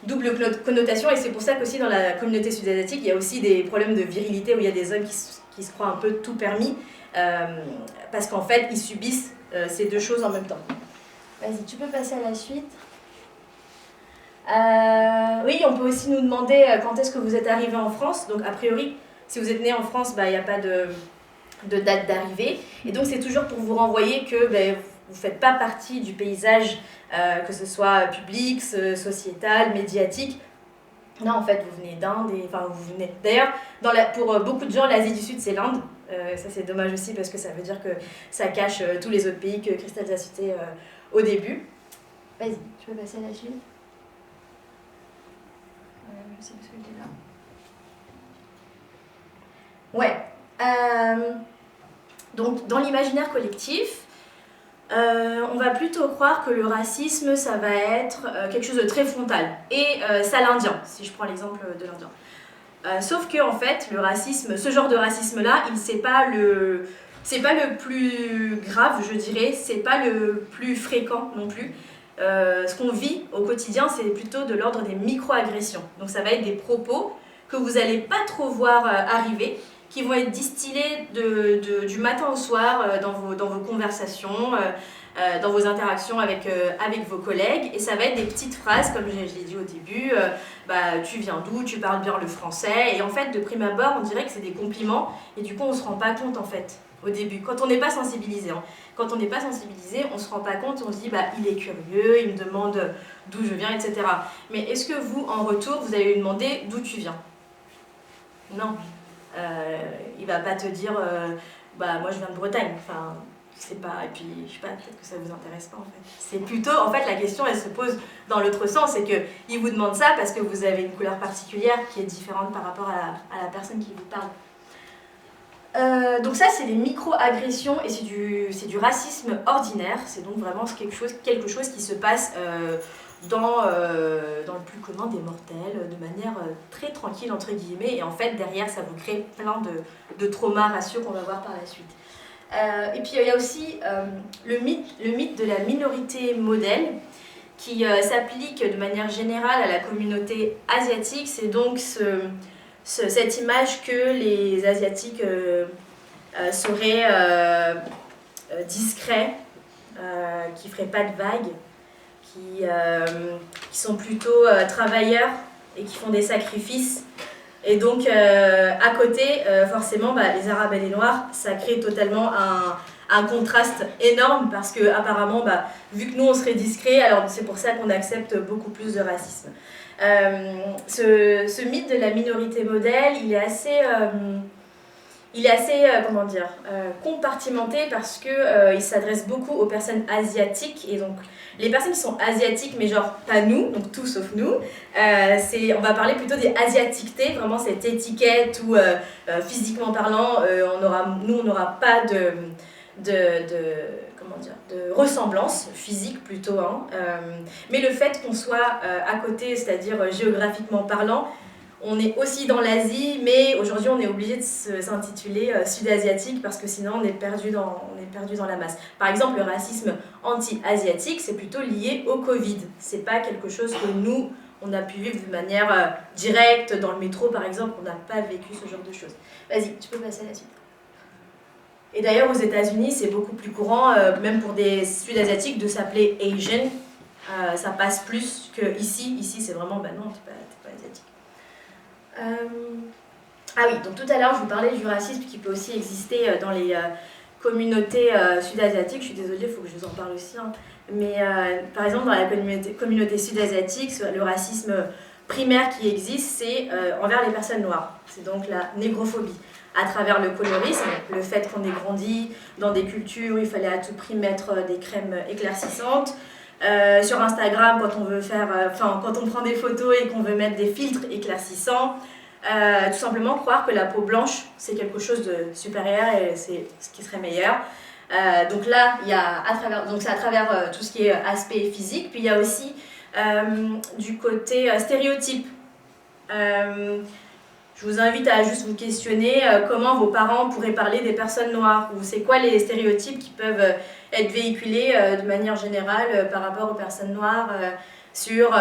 double connotation et c'est pour ça qu'aussi dans la communauté sud-asiatique, il y a aussi des problèmes de virilité où il y a des hommes qui se croient un peu tout permis parce qu'en fait, ils subissent ces deux choses en même temps. Vas-y, tu peux passer à la suite. Oui, on peut aussi nous demander quand est-ce que vous êtes arrivé en France. Donc, a priori, si vous êtes né en France, il n'y a pas de date d'arrivée. Et donc, c'est toujours pour vous renvoyer que vous ne faites pas partie du paysage, que ce soit public, sociétal, médiatique. Non, en fait, vous venez d'Inde. D'ailleurs, pour beaucoup de gens, l'Asie du Sud, c'est l'Inde. Ça, c'est dommage aussi parce que ça veut dire que ça cache tous les autres pays que Christelle a cités au début. Vas-y, tu peux passer à la suite. Je sais plus ce que j'étais là. Ouais. Donc, dans l'imaginaire collectif, on va plutôt croire que le racisme, ça va être quelque chose de très frontal. Et ça, l'Indien, si je prends l'exemple de l'Indien. Sauf que, en fait, le racisme, ce genre de racisme-là, c'est pas le plus grave, je dirais, c'est pas le plus fréquent non plus. Ce qu'on vit au quotidien, c'est plutôt de l'ordre des micro-agressions. Donc ça va être des propos que vous n'allez pas trop voir arriver, qui vont être distillés du matin au soir dans vos conversations, dans vos interactions avec vos collègues. Et ça va être des petites phrases, comme je l'ai dit au début, tu viens d'où, tu parles bien le français. Et en fait, de prime abord, on dirait que c'est des compliments. Et du coup, on ne se rend pas compte, en fait, au début, quand on n'est pas sensibilisé. Quand on n'est pas sensibilisé, on ne se rend pas compte, on se dit il est curieux, il me demande d'où je viens, etc. Mais est-ce que vous, en retour, vous allez lui demander d'où tu viens? Non. Il va pas te dire moi je viens de Bretagne. Enfin, c'est pas. Et puis, je sais pas, peut-être que ça vous intéresse pas en fait. C'est plutôt, en fait, la question elle se pose dans l'autre sens, c'est qu'il vous demande ça parce que vous avez une couleur particulière qui est différente par rapport à la personne qui vous parle. Donc ça, c'est des micro-agressions et c'est du racisme ordinaire. C'est donc vraiment quelque chose qui se passe dans le plus commun des mortels, de manière très tranquille, entre guillemets. Et en fait, derrière, ça vous crée plein de traumas raciaux qu'on va voir par la suite. Et puis, il y a aussi le mythe de la minorité modèle qui s'applique de manière générale à la communauté asiatique. C'est donc cette image que les Asiatiques seraient discrets, qui ne feraient pas de vagues, qui sont plutôt travailleurs et qui font des sacrifices. Et donc, à côté, forcément, les Arabes et les Noirs, ça crée totalement un contraste énorme parce que apparemment, vu que nous, on serait discrets, alors c'est pour ça qu'on accepte beaucoup plus de racisme. Ce mythe de la minorité modèle, il est assez compartimenté parce que il s'adresse beaucoup aux personnes asiatiques et donc les personnes qui sont asiatiques mais genre pas nous, donc tout sauf nous, on va parler plutôt des asiatiquetés, vraiment cette étiquette où physiquement parlant, on n'aura pas de ressemblance physique plutôt, mais le fait qu'on soit à côté, c'est-à-dire géographiquement parlant, on est aussi dans l'Asie, mais aujourd'hui on est obligé de s'intituler sud-asiatique parce que sinon on est perdu dans la masse. Par exemple, le racisme anti-asiatique, c'est plutôt lié au Covid. C'est pas quelque chose que nous, on a pu vivre de manière directe dans le métro par exemple, on n'a pas vécu ce genre de choses. Vas-y, tu peux passer à la suite. Et d'ailleurs, aux États-Unis, c'est beaucoup plus courant, même pour des Sud-Asiatiques, de s'appeler Asian. Ça passe plus que ici. Ici, c'est vraiment, bah non, t'es pas asiatique. Ah oui, donc tout à l'heure, je vous parlais du racisme qui peut aussi exister dans les communautés sud-asiatiques. Je suis désolée, il faut que je vous en parle aussi. Hein. Mais par exemple, dans la communauté sud-asiatique, le racisme primaire qui existe, c'est envers les personnes noires. C'est donc la négrophobie. À travers le colorisme, le fait qu'on ait grandi dans des cultures où il fallait à tout prix mettre des crèmes éclaircissantes. Sur Instagram, quand on veut quand on prend des photos et qu'on veut mettre des filtres éclaircissants, tout simplement croire que la peau blanche c'est quelque chose de supérieur et c'est ce qui serait meilleur. Donc là, il y a c'est à travers tout ce qui est aspect physique, puis il y a aussi du côté stéréotype. Je vous invite à juste vous questionner comment vos parents pourraient parler des personnes noires, ou c'est quoi les stéréotypes qui peuvent être véhiculés de manière générale par rapport aux personnes noires sur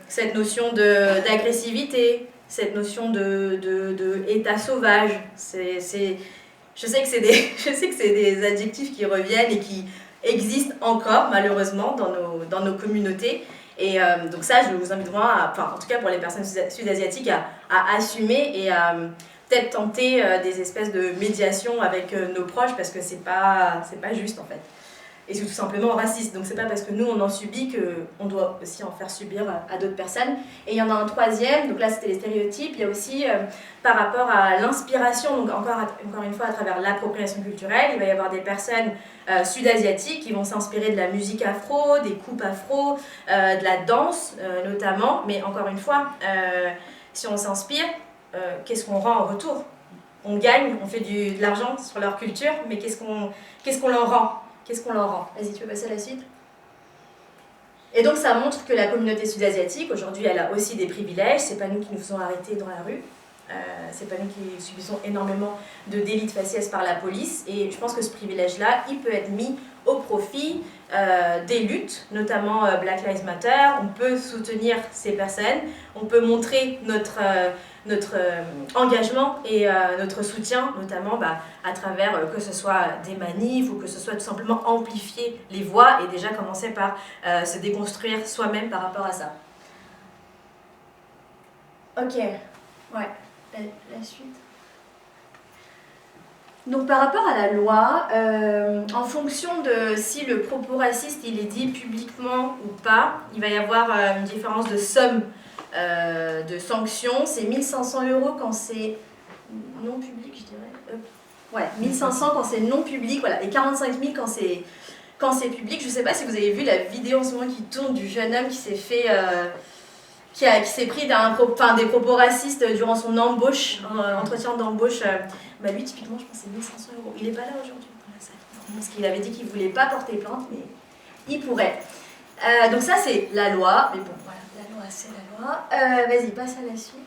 cette notion d'agressivité, cette notion de état sauvage. Je sais que c'est des adjectifs qui reviennent et qui existent encore malheureusement dans nos communautés. Et donc ça, je vous invite vraiment, en tout cas pour les personnes sud-asiatiques, à assumer et à peut-être tenter des espèces de médiation avec nos proches parce que c'est pas juste en fait. Et c'est tout simplement raciste. Donc c'est pas parce que nous on en subit qu'on doit aussi en faire subir à d'autres personnes. Et il y en a un troisième, donc là c'était les stéréotypes, il y a aussi par rapport à l'inspiration, donc encore une fois à travers l'appropriation culturelle, il va y avoir des personnes sud-asiatiques qui vont s'inspirer de la musique afro, des coupes afro, de la danse notamment, mais encore une fois, si on s'inspire, qu'est-ce qu'on rend en retour? On gagne, on fait de l'argent sur leur culture, mais qu'est-ce qu'on leur rend? Qu'est-ce qu'on leur rend? Vas-y, tu veux passer à la suite? Et donc ça montre que la communauté sud-asiatique, aujourd'hui, elle a aussi des privilèges. C'est pas nous qui nous faisons arrêter dans la rue. C'est pas nous qui subissons énormément de délits de faciès par la police. Et je pense que ce privilège-là, il peut être mis au profit des luttes, notamment Black Lives Matter. On peut soutenir ces personnes. On peut montrer notre engagement et notre soutien, notamment à travers que ce soit des manifs ou que ce soit tout simplement amplifier les voix et déjà commencer par se déconstruire soi-même par rapport à ça. Ok, ouais, la suite. Donc par rapport à la loi, en fonction de si le propos raciste il est dit publiquement ou pas, il va y avoir une différence de somme de sanctions. C'est 1 500 € quand c'est non public, je dirais. Ouais, 1 500 quand c'est non public, voilà, et 45 000 quand c'est public. Je ne sais pas si vous avez vu la vidéo en ce moment qui tourne du jeune homme qui s'est fait... qui s'est pris des propos racistes durant son embauche, entretien d'embauche. Lui, typiquement, je pense que c'est 1 500 €. Il n'est pas là aujourd'hui, parce qu'il avait dit qu'il ne voulait pas porter plainte, mais il pourrait. Donc ça, c'est la loi. Mais bon, voilà, la loi, c'est la loi. Vas-y, passe à la suite.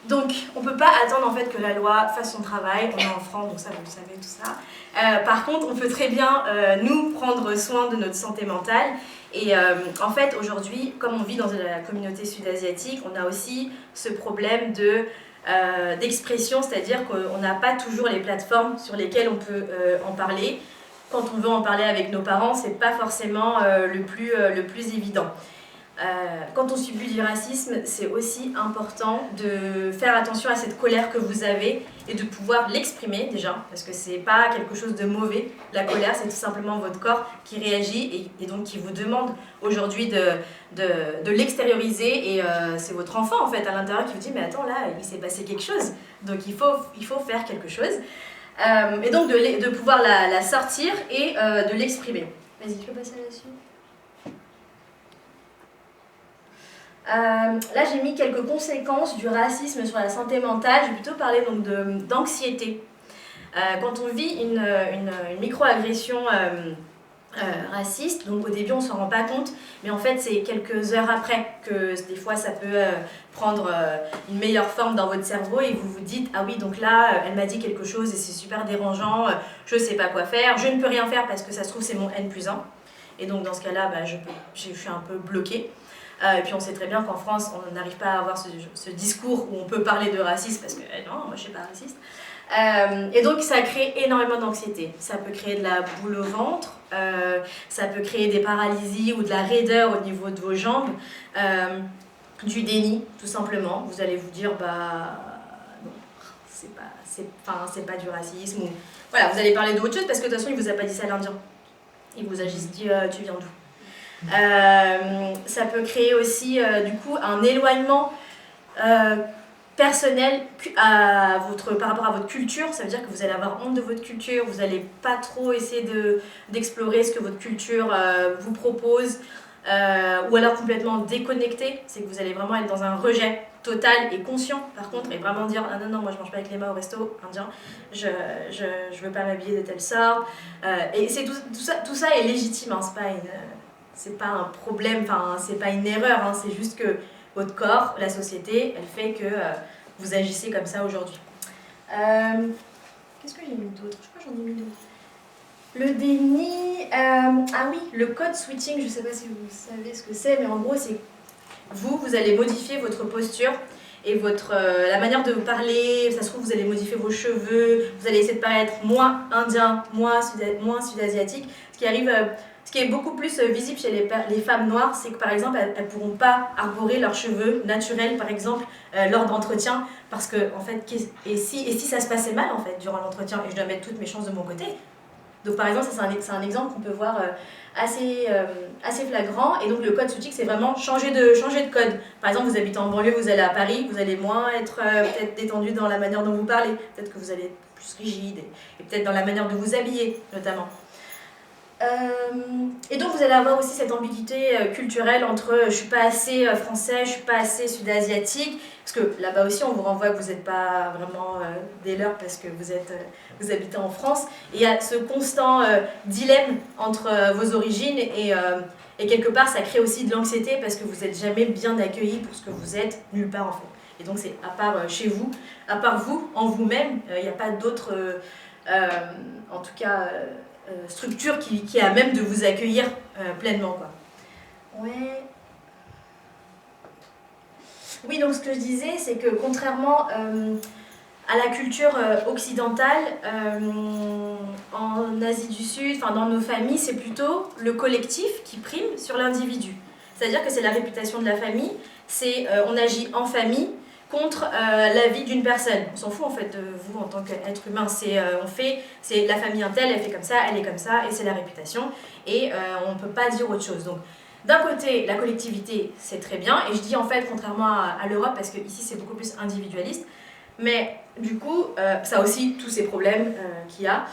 Donc, on ne peut pas attendre en fait que la loi fasse son travail. On est en France, donc ça, vous le savez, tout ça. Par contre, on peut très bien, nous, prendre soin de notre santé mentale. Et en fait, aujourd'hui, comme on vit dans la communauté sud-asiatique, on a aussi ce problème d'expression, c'est-à-dire qu'on n'a pas toujours les plateformes sur lesquelles on peut en parler. Quand on veut en parler avec nos parents, c'est pas forcément le plus évident. Quand on subit du racisme, c'est aussi important de faire attention à cette colère que vous avez et de pouvoir l'exprimer déjà, parce que c'est pas quelque chose de mauvais. La colère, c'est tout simplement votre corps qui réagit et donc qui vous demande aujourd'hui de l'extérioriser, et c'est votre enfant en fait à l'intérieur qui vous dit mais attends, là il s'est passé quelque chose, donc il faut faire quelque chose, et donc de pouvoir la sortir et de l'exprimer. Vas-y, tu peux passer là-dessus. Là, j'ai mis quelques conséquences du racisme sur la santé mentale. Je vais plutôt parler donc d'anxiété. Quand on vit une microagression raciste, donc au début on s'en rend pas compte, mais en fait c'est quelques heures après que des fois ça peut prendre une meilleure forme dans votre cerveau et vous vous dites ah oui, donc là elle m'a dit quelque chose et c'est super dérangeant, je sais pas quoi faire, je ne peux rien faire parce que ça se trouve c'est mon N+1, et donc dans ce cas-là je suis un peu bloquée. Et puis on sait très bien qu'en France, on n'arrive pas à avoir ce discours où on peut parler de racisme parce que non, moi je suis pas raciste. Et donc ça crée énormément d'anxiété. Ça peut créer de la boule au ventre, ça peut créer des paralysies ou de la raideur au niveau de vos jambes, du déni tout simplement. Vous allez vous dire non, c'est pas du racisme. Ou... Voilà, vous allez parler d'autre chose parce que de toute façon il vous a pas dit ça l'Indien. Il vous a juste dit tu viens d'où. Ça peut créer aussi du coup un éloignement personnel par rapport à votre culture. Ça veut dire que vous allez avoir honte de votre culture, vous n'allez pas trop essayer d'explorer ce que votre culture vous propose, ou alors complètement déconnecté. C'est que vous allez vraiment être dans un rejet total et conscient par contre, et vraiment dire ah non, moi je mange pas avec les mains au resto indien, je veux pas m'habiller de telle sorte. Et c'est tout ça est légitime, hein, c'est pas un problème, c'est pas une erreur, hein, c'est juste que votre corps, la société, elle fait que vous agissez comme ça aujourd'hui. Qu'est-ce que j'ai mis d'autre? Je crois que j'en ai mis d'autres. Le déni, ah oui, le code switching, je sais pas si vous savez ce que c'est, mais en gros c'est vous allez modifier votre posture et la manière de vous parler. Ça se trouve, vous allez modifier vos cheveux, vous allez essayer de paraître moins indien, moins sud-asiatique. Ce qui est beaucoup plus visible chez les femmes noires, c'est que par exemple, elles ne pourront pas arborer leurs cheveux naturels, par exemple, lors d'entretien, parce que, en fait, et si ça se passait mal, en fait, durant l'entretien, et je dois mettre toutes mes chances de mon côté. Donc par exemple, ça c'est un exemple qu'on peut voir assez flagrant. Et donc le code switching, c'est vraiment changer de code. Par exemple, vous habitez en banlieue, vous allez à Paris, vous allez moins être peut-être détendu dans la manière dont vous parlez. Peut-être que vous allez être plus rigide et peut-être dans la manière de vous habiller, notamment. Et donc vous allez avoir aussi cette ambiguïté culturelle entre je suis pas assez français, je suis pas assez sud-asiatique, parce que là-bas aussi on vous renvoie que vous n'êtes pas vraiment des leurs parce que vous habitez en France, et il y a ce constant dilemme entre vos origines et quelque part ça crée aussi de l'anxiété parce que vous n'êtes jamais bien accueilli pour ce que vous êtes nulle part en fait. Et donc c'est à part chez vous, à part vous, en vous-même, il n'y a pas d'autre, en tout cas structure qui est à même de vous accueillir pleinement, quoi. Ouais. Oui, donc ce que je disais, c'est que contrairement à la culture occidentale, en Asie du Sud, dans nos familles, c'est plutôt le collectif qui prime sur l'individu. C'est-à-dire que c'est la réputation de la famille, on agit en famille contre la vie d'une personne. On s'en fout en fait de vous en tant qu'être humain. C'est la famille un tel, elle fait comme ça, elle est comme ça, et c'est la réputation. Et on ne peut pas dire autre chose. Donc d'un côté, la collectivité, c'est très bien. Et je dis en fait, contrairement à l'Europe, parce qu'ici c'est beaucoup plus individualiste. Mais du coup, ça a aussi tous ces problèmes qu'il y a.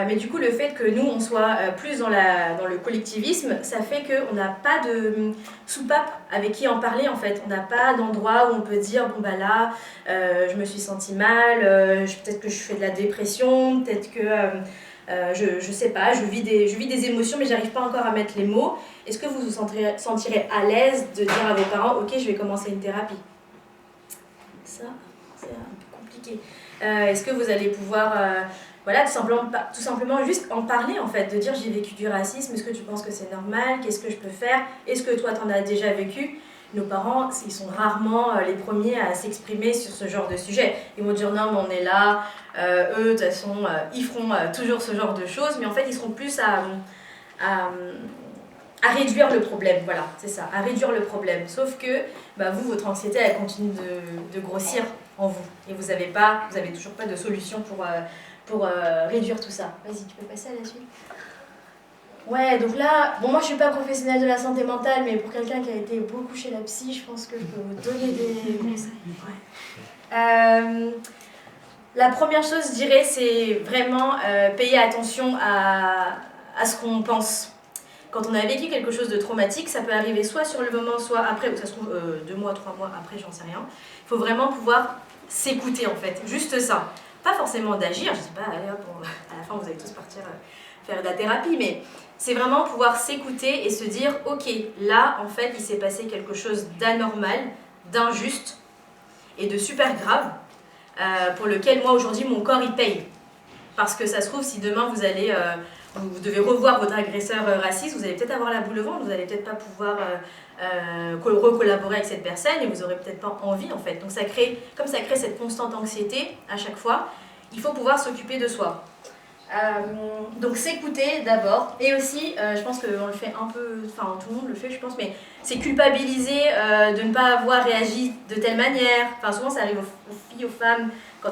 Mais du coup, le fait que nous, on soit plus dans le collectivisme, ça fait qu'on n'a pas de soupape avec qui en parler, en fait. On n'a pas d'endroit où on peut dire, bon bah là, je me suis sentie mal, peut-être que je fais de la dépression, peut-être que, je sais pas, je vis des émotions, mais j'arrive pas encore à mettre les mots. Est-ce que vous vous sentirez à l'aise de dire à vos parents, ok, je vais commencer une thérapie? Ça, c'est un peu compliqué. Est-ce que vous allez pouvoir... Voilà, tout simplement juste en parler en fait, de dire j'ai vécu du racisme, est-ce que tu penses que c'est normal, qu'est-ce que je peux faire, est-ce que toi t'en as déjà vécu? Nos parents, ils sont rarement les premiers à s'exprimer sur ce genre de sujet. Ils vont dire non mais on est là, eux de toute façon ils feront toujours ce genre de choses, mais en fait ils seront plus à réduire le problème, voilà, c'est ça, à réduire le problème. Sauf que vous, votre anxiété elle continue de grossir en vous, et vous avez toujours pas de solution pour réduire tout ça. Vas-y, tu peux passer à la suite. Ouais, donc là, bon, moi je suis pas professionnelle de la santé mentale, mais pour quelqu'un qui a été beaucoup chez la psy, je pense que je peux vous donner des conseils. Ouais. La première chose, je dirais, c'est vraiment payer attention à ce qu'on pense. Quand on a vécu quelque chose de traumatique, ça peut arriver soit sur le moment, soit après, ou ça se trouve 2 mois, 3 mois après, j'en sais rien. Il faut vraiment pouvoir s'écouter en fait, juste ça. Pas forcément d'agir, je dis pas, allez hop, à la fin vous allez tous partir faire de la thérapie, mais c'est vraiment pouvoir s'écouter et se dire, ok, là en fait il s'est passé quelque chose d'anormal, d'injuste et de super grave, pour lequel moi aujourd'hui mon corps il paye. Parce que ça se trouve, si demain vous devez revoir votre agresseur raciste, vous allez peut-être avoir la boule au ventre, vous allez peut-être pas pouvoir recollaborer avec cette personne et vous aurez peut-être pas envie en fait. Donc ça crée cette constante anxiété à chaque fois, il faut pouvoir s'occuper de soi. Donc s'écouter d'abord, et aussi je pense qu'on le fait un peu, enfin tout le monde le fait je pense, mais c'est culpabiliser de ne pas avoir réagi de telle manière. Enfin souvent ça arrive aux filles, aux femmes quand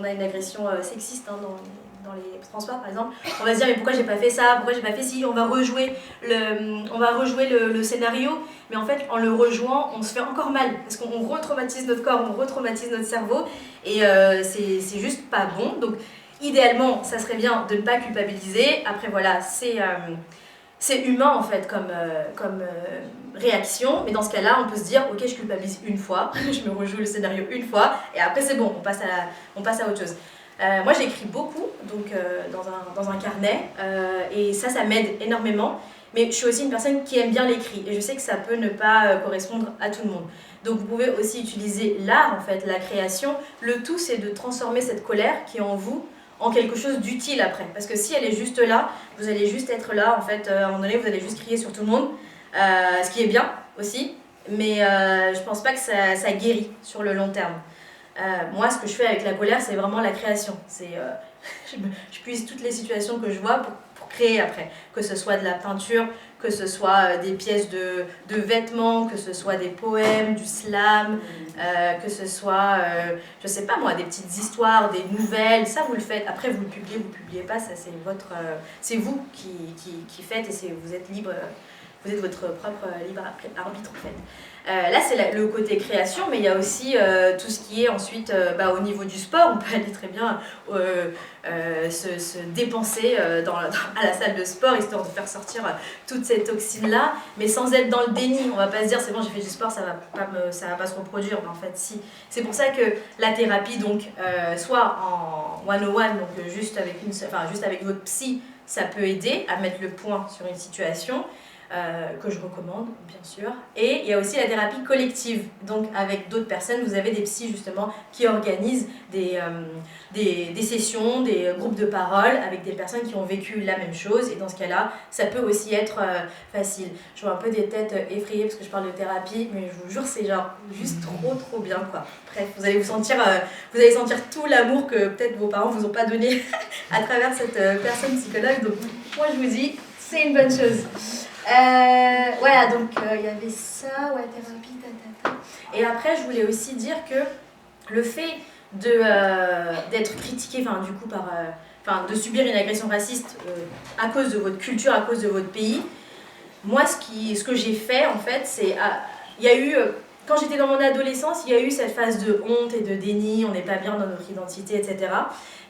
on a une agression sexiste dans les transports par exemple, on va se dire mais pourquoi j'ai pas fait ça, pourquoi j'ai pas fait ci, on va rejouer le scénario, mais en fait en le rejouant on se fait encore mal parce qu'on retraumatise notre corps, on retraumatise notre cerveau, et c'est juste pas bon. Donc idéalement, ça serait bien de ne pas culpabiliser. Après, voilà, c'est humain en fait comme réaction. Mais dans ce cas-là, on peut se dire, ok, je culpabilise une fois, je me rejoue le scénario une fois, et après c'est bon, on passe à autre chose. Moi, j'écris beaucoup, donc dans un carnet, et ça m'aide énormément. Mais je suis aussi une personne qui aime bien l'écrit, et je sais que ça peut ne pas correspondre à tout le monde. Donc vous pouvez aussi utiliser l'art, en fait, la création. Le tout, c'est de transformer cette colère qui est en vous en quelque chose d'utile après. Parce que si elle est juste là, vous allez juste être là, en fait, à un moment donné, vous allez juste crier sur tout le monde, ce qui est bien aussi, mais je pense pas que ça guérit sur le long terme. Moi, ce que je fais avec la colère, c'est vraiment la création. Je puise toutes les situations que je vois pour créer après. Que ce soit de la peinture, que ce soit des pièces de vêtements, que ce soit des poèmes, du slam, que ce soit, je sais pas moi, des petites histoires, des nouvelles. Ça, vous le faites. Après, vous le publiez pas. Ça, c'est vous qui faites, et vous êtes libre. Vous êtes votre propre libre arbitre en fait. Là, c'est le côté création, mais il y a aussi tout ce qui est ensuite au niveau du sport. On peut aller très bien se dépenser à la salle de sport, histoire de faire sortir toute cette toxine-là, mais sans être dans le déni. On va pas se dire, c'est bon, j'ai fait du sport, ça va pas se reproduire. Mais en fait, si. C'est pour ça que la thérapie, donc, soit en one-on-one, donc juste avec votre psy, ça peut aider à mettre le point sur une situation. Que je recommande bien sûr, et il y a aussi la thérapie collective, donc avec d'autres personnes. Vous avez des psys justement qui organisent des sessions, des groupes de parole avec des personnes qui ont vécu la même chose, et dans ce cas-là ça peut aussi être facile. Je vois un peu des têtes effrayées parce que je parle de thérapie, mais je vous jure c'est genre juste trop bien quoi. Bref, vous allez sentir tout l'amour que peut-être vos parents vous ont pas donné à travers cette personne psychologue, donc moi je vous dis c'est une bonne chose. Voilà, donc il y avait ça, ouais, thérapie, Et après, je voulais aussi dire que le fait d'être critiqué, de subir une agression raciste à cause de votre culture, à cause de votre pays, moi, ce que j'ai fait, en fait, c'est... Il y a eu... Quand j'étais dans mon adolescence, il y a eu cette phase de honte et de déni, on n'est pas bien dans notre identité, etc.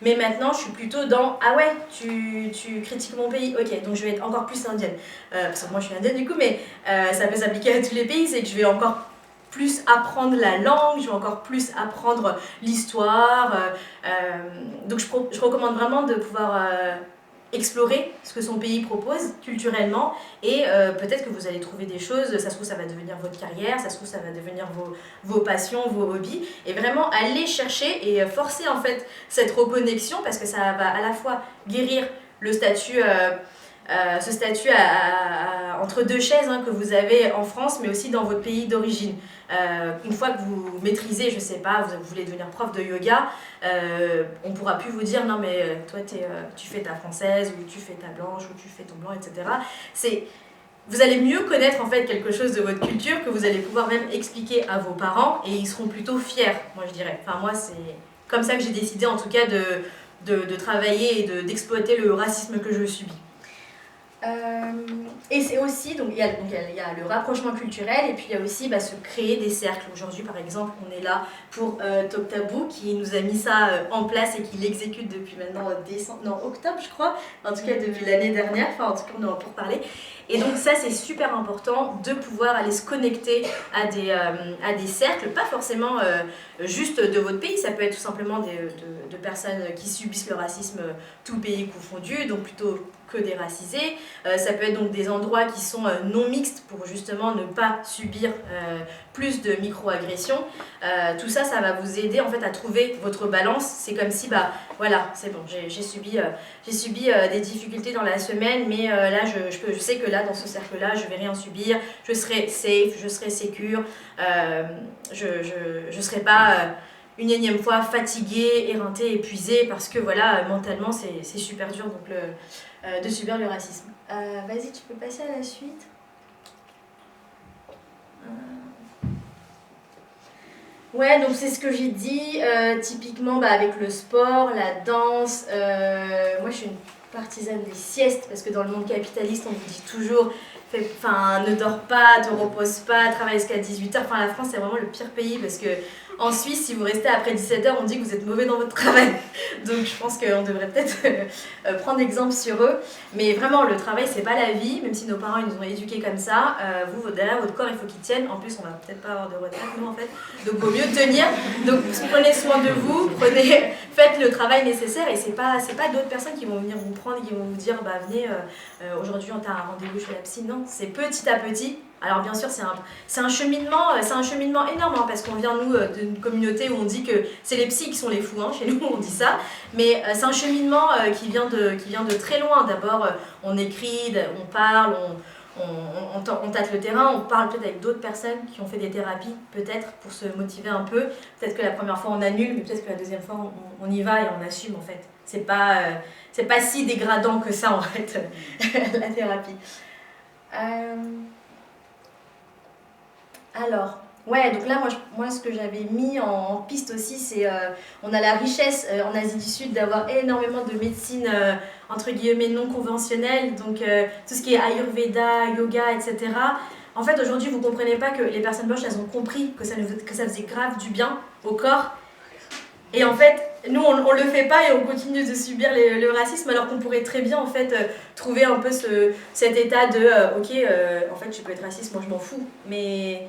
Mais maintenant, je suis plutôt dans « Ah ouais, tu critiques mon pays, ok, donc je vais être encore plus indienne. » Parce que moi, je suis indienne du coup, mais ça peut s'appliquer à tous les pays, c'est que je vais encore plus apprendre la langue, je vais encore plus apprendre l'histoire. Donc je recommande vraiment de pouvoir... explorer ce que son pays propose culturellement, et peut-être que vous allez trouver des choses, ça se trouve ça va devenir votre carrière, ça se trouve ça va devenir vos passions, vos hobbies, et vraiment aller chercher et forcer en fait cette reconnexion, parce que ça va à la fois guérir le statut ce statut entre deux chaises que vous avez en France, mais aussi dans votre pays d'origine. Une fois que vous maîtrisez, je sais pas, vous voulez devenir prof de yoga, on pourra plus vous dire non mais toi tu fais ta française, ou tu fais ta blanche, ou tu fais ton blanc, etc. Vous allez mieux connaître en fait quelque chose de votre culture, que vous allez pouvoir même expliquer à vos parents, et ils seront plutôt fiers, moi je dirais. Enfin moi c'est comme ça que j'ai décidé en tout cas de travailler et d'exploiter le racisme que je subis. Et c'est aussi, donc il y a le rapprochement culturel, et puis il y a aussi se créer des cercles. Aujourd'hui par exemple on est là pour Toktabou qui nous a mis ça en place et qui l'exécute depuis maintenant octobre je crois, en tout cas depuis l'année dernière, enfin en tout cas on est en pour parler. Et donc ça c'est super important de pouvoir aller se connecter à des cercles, pas forcément juste de votre pays, ça peut être tout simplement de personnes qui subissent le racisme tout pays confondu, donc plutôt que des racisés. Ça peut être donc des endroits qui sont non mixtes pour justement ne pas subir plus de micro-agressions. Tout ça, ça va vous aider en fait à trouver votre balance. C'est comme si, voilà, c'est bon, j'ai subi des difficultés dans la semaine, mais là, je sais que là, dans ce cercle-là, je vais rien subir, je serai safe, je serai sécure, je serai pas... une énième fois fatiguée, éreintée, épuisée, parce que voilà, mentalement c'est super dur donc de subir le racisme. Vas-y, tu peux passer à la suite. Ouais, donc c'est ce que j'ai dit, typiquement avec le sport, la danse. Moi je suis une partisane des siestes, parce que dans le monde capitaliste on vous dit toujours ne dors pas, te repose pas, travaille jusqu'à 18h. Enfin, la France, c'est vraiment le pire pays parce que en Suisse, si vous restez après 17h, on dit que vous êtes mauvais dans votre travail. Donc, je pense qu'on devrait peut-être prendre exemple sur eux. Mais vraiment, le travail, c'est pas la vie, même si nos parents ils nous ont éduqués comme ça. Vous, derrière votre corps, il faut qu'il tienne. En plus, on va peut-être pas avoir de retraite, nous, en fait. Donc, vaut mieux tenir. Donc, prenez soin de vous, faites le travail nécessaire. Et c'est pas d'autres personnes qui vont venir vous prendre, qui vont vous dire, bah, venez, aujourd'hui, on t'a un rendez-vous chez la psy. Non, c'est petit à petit. Alors bien sûr, c'est un cheminement énorme, hein, parce qu'on vient, nous, d'une communauté où on dit que c'est les psys qui sont les fous, hein, chez nous on dit ça, mais c'est un cheminement qui vient de très loin. D'abord, on écrit, on parle, on tâte le terrain, on parle peut-être avec d'autres personnes qui ont fait des thérapies, peut-être, pour se motiver un peu. Peut-être que la première fois on annule, mais peut-être que la deuxième fois on y va et on assume, en fait. C'est pas si dégradant que ça, en fait, la thérapie. Alors, ouais, donc là, moi ce que j'avais mis en piste aussi, c'est on a la richesse en Asie du Sud d'avoir énormément de médecine entre guillemets non conventionnelle, donc tout ce qui est Ayurveda, yoga, etc. En fait, aujourd'hui, vous comprenez pas que les personnes blanches, elles ont compris que ça faisait grave du bien au corps. Et en fait, nous, on le fait pas et on continue de subir le racisme, alors qu'on pourrait très bien, en fait, trouver un peu cet état de en fait, je peux être raciste, moi je m'en fous. Mais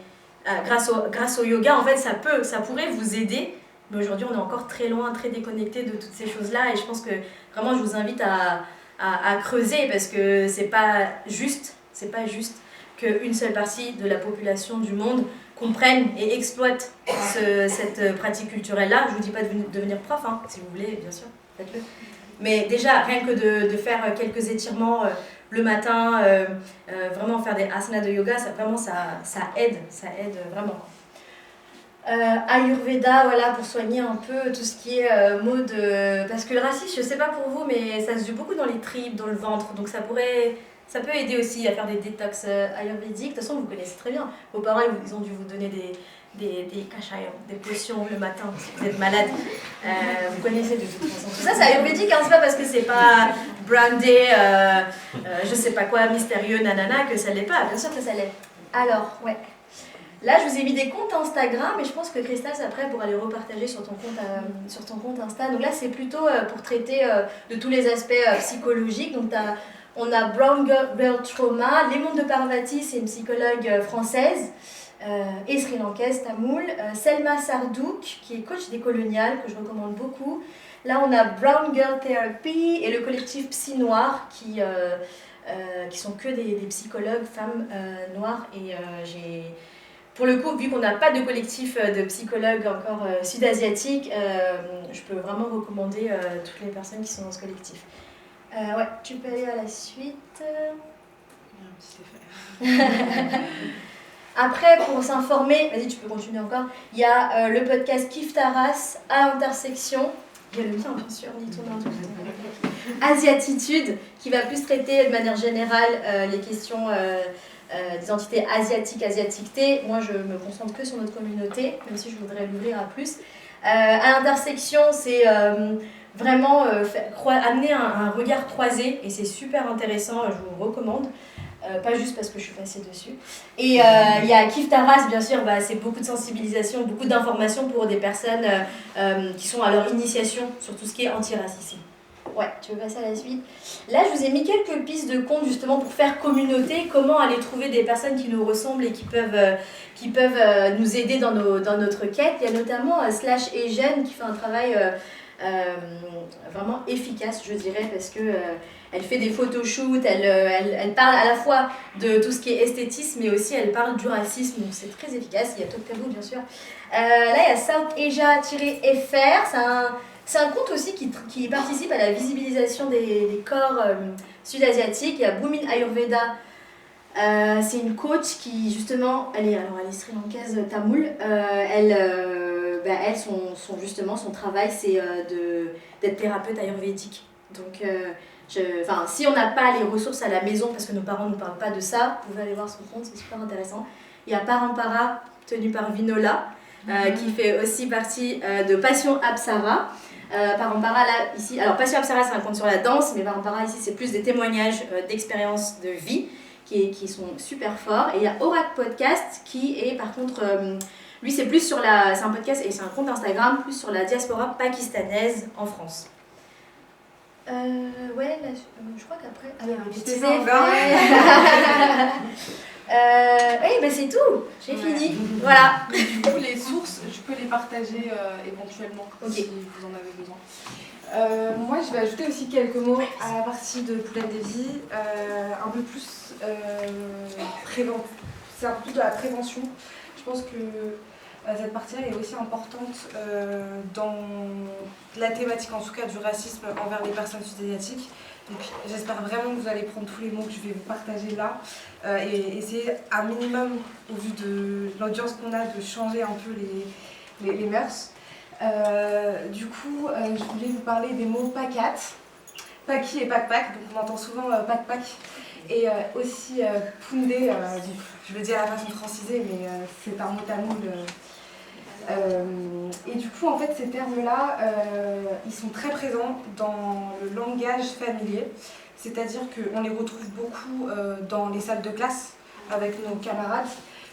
grâce au yoga, en fait, ça pourrait vous aider. Mais aujourd'hui, on est encore très loin, très déconnecté de toutes ces choses-là. Et je pense que vraiment, je vous invite à creuser, parce que c'est pas juste qu'une seule partie de la population du monde comprenne et exploite cette pratique culturelle-là. Je ne vous dis pas de devenir prof, hein, si vous voulez, bien sûr, faites-le. Mais déjà, rien que de faire quelques étirements le matin, vraiment faire des asanas de yoga, ça aide vraiment. Ayurveda, voilà, pour soigner un peu tout ce qui est maux de... Parce que le racisme, je ne sais pas pour vous, mais ça se joue beaucoup dans les tripes, dans le ventre, donc ça peut aider aussi à faire des détox ayurvédiques. De toute façon, vous connaissez très bien. Vos parents, ils ont dû vous donner des kashayas, des potions le matin si vous êtes malade. Vous connaissez de toute façon. Tout ça, c'est ayurvédique, hein, c'est pas parce que c'est pas brandé, je sais pas quoi, mystérieux, nanana, que ça l'est pas. Bien sûr que ça l'est. Alors, ouais. Là, je vous ai mis des comptes Instagram, mais je pense que Christelle, après, pourra les repartager sur ton compte Insta. Donc là, c'est plutôt pour traiter de tous les aspects psychologiques. Donc, on a Brown Girl Trauma, Lemon de Parvati, c'est une psychologue française et sri-lankaise, tamoul. Selma Sardouk, qui est coach décolonial, que je recommande beaucoup. Là, on a Brown Girl Therapy et le collectif Psy Noir, qui sont que des psychologues femmes noires. Et pour le coup, vu qu'on n'a pas de collectif de psychologues encore sud-asiatiques, je peux vraiment recommander toutes les personnes qui sont dans ce collectif. Ouais, tu peux aller à la suite. Après, pour s'informer, vas-y, tu peux continuer encore. Il y a le podcast Kiffe ta race à l'intersection. Il y a le mien, bien sûr, ni ton nom. Asiatitude, qui va plus traiter de manière générale les questions d'identité asiatique, asiaticité. Moi, je me concentre que sur notre communauté, même si je voudrais l'ouvrir à plus. À l'intersection, c'est vraiment amener un regard croisé, et c'est super intéressant, je vous recommande. Pas juste parce que je suis passée dessus. Et il y a Kiffe ta race, bien sûr, c'est beaucoup de sensibilisation, beaucoup d'informations pour des personnes qui sont à leur initiation sur tout ce qui est antiracisme. Ouais, tu veux passer à la suite? Là, je vous ai mis quelques pistes de comptes justement pour faire communauté, comment aller trouver des personnes qui nous ressemblent et qui peuvent nous aider dans notre quête. Il y a notamment Slash Asian qui fait un travail vraiment efficace, je dirais, parce que elle fait des photoshoots, elle parle à la fois de tout ce qui est esthétisme, mais aussi elle parle du racisme, donc c'est très efficace. Il y a Topero, bien sûr. Là, il y a South Asia-FR, c'est un compte aussi qui participe à la visibilisation des corps sud-asiatiques. Il y a Boomin Ayurveda, c'est une coach qui, justement, elle est sri-lankaise tamoul. Elle elle, justement, son travail, c'est d'être thérapeute ayurvédique. Donc, si on n'a pas les ressources à la maison, parce que nos parents ne nous parlent pas de ça, vous pouvez aller voir son compte, c'est super intéressant. Il y a Parampara, tenu par Vinola, qui fait aussi partie de Passion Apsara. Parampara, là, ici, alors Passion Apsara, c'est un compte sur la danse, mais Parampara, ici, c'est plus des témoignages d'expériences de vie qui sont super forts. Et il y a Oracle Podcast, qui est par contre, lui, c'est plus sur c'est un podcast et c'est un compte Instagram, plus sur la diaspora pakistanaise en France. Ouais, là, je crois qu'après. Ah, il y a un petit oui, ben c'est tout, j'ai fini. Voilà. Du coup, les sources, je peux les partager éventuellement si vous en avez besoin. Moi, je vais ajouter aussi quelques mots à la partie de Poulaine des Vies, un peu plus c'est un peu plus de la prévention. Je pense que cette partie-là est aussi importante dans la thématique, en tout cas, du racisme envers les personnes sud-asiatiques. Donc j'espère vraiment que vous allez prendre tous les mots que je vais vous partager là et essayer un minimum, au vu de l'audience qu'on a, de changer un peu les mœurs. Du coup, je voulais vous parler des mots pakat, paki et pakpak. Donc on entend souvent pakpak et aussi poundé. Je le dis à la façon francisée, mais c'est un mot tamoul. Et du coup, en fait, ces termes-là, ils sont très présents dans le langage familier, c'est-à-dire qu'on les retrouve beaucoup dans les salles de classe avec nos camarades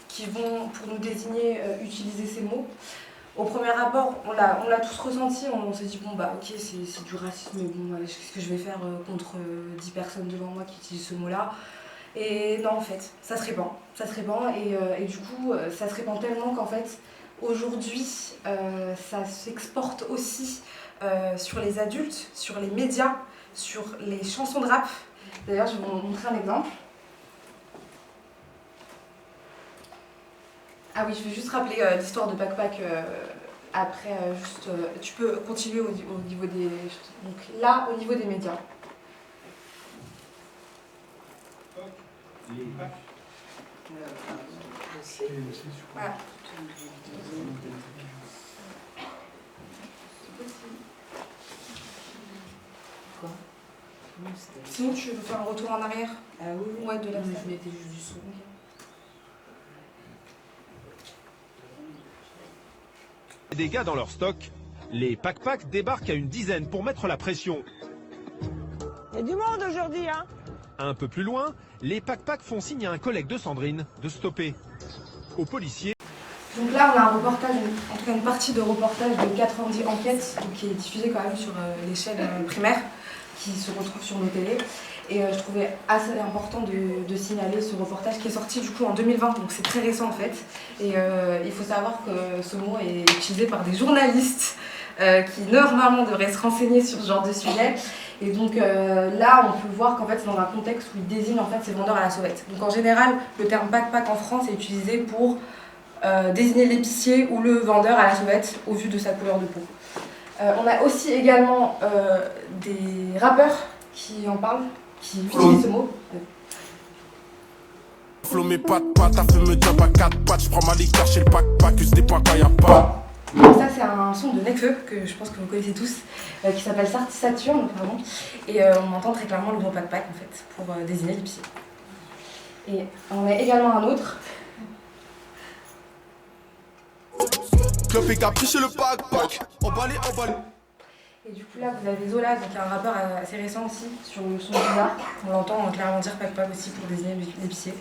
qui vont, pour nous désigner, utiliser ces mots. Au premier abord, on l'a tous ressenti, on s'est dit, bon bah ok, c'est du racisme, mais bon, qu'est-ce que je vais faire contre 10 personnes devant moi qui utilisent ce mot-là? Et non, en fait, ça se répand, et du coup, ça se répand tellement qu'en fait, aujourd'hui, ça s'exporte aussi sur les adultes, sur les médias, sur les chansons de rap. D'ailleurs, je vais vous montrer un exemple. Ah oui, je vais juste rappeler l'histoire de Pakpak. Après, tu peux continuer au niveau des... Donc là, au niveau des médias. Voilà. Quoi? Sinon, tu veux faire un retour en arrière? Ah oui, Ouais, de la mais je mettais juste du son. Des gars dans leur stock, les Pakpak débarquent à une dizaine pour mettre la pression. Il y a du monde aujourd'hui, hein? Un peu plus loin, les Pakpak font signe à un collègue de Sandrine de stopper. Aux policiers. Donc là, on a un reportage, en tout cas une partie de reportage de 90 enquêtes, qui est diffusée quand même sur les chaînes primaires qui se retrouvent sur nos télés. Et je trouvais assez important de signaler ce reportage qui est sorti du coup en 2020, donc c'est très récent en fait. Et il faut savoir que ce mot est utilisé par des journalistes qui normalement devraient se renseigner sur ce genre de sujet. Et donc là, on peut voir qu'en fait c'est dans un contexte où ils désignent en fait ces vendeurs à la sauvette. Donc en général, le terme pakpak en France est utilisé pour désigner l'épicier ou le vendeur à la sauvette au vu de sa couleur de peau. On a aussi également des rappeurs qui en parlent, qui utilisent ce mot. Flow mes pattes, t'as fait me job à 4 pattes, je prends ma liqueur chez le pack, je pas quand y'a pas. Ça c'est un son de Nekfeu, que je pense que vous connaissez tous, qui s'appelle Saturne, pardon. Et on entend très clairement le mot pack en fait, pour désigner l'épicier. Et on a également un autre. Club et caprice le pack, emballé. Et du coup là vous avez Zola, donc un rappeur assez récent aussi, sur le son bizarre. On l'entend clairement dire pack aussi pour désigner l'épicier.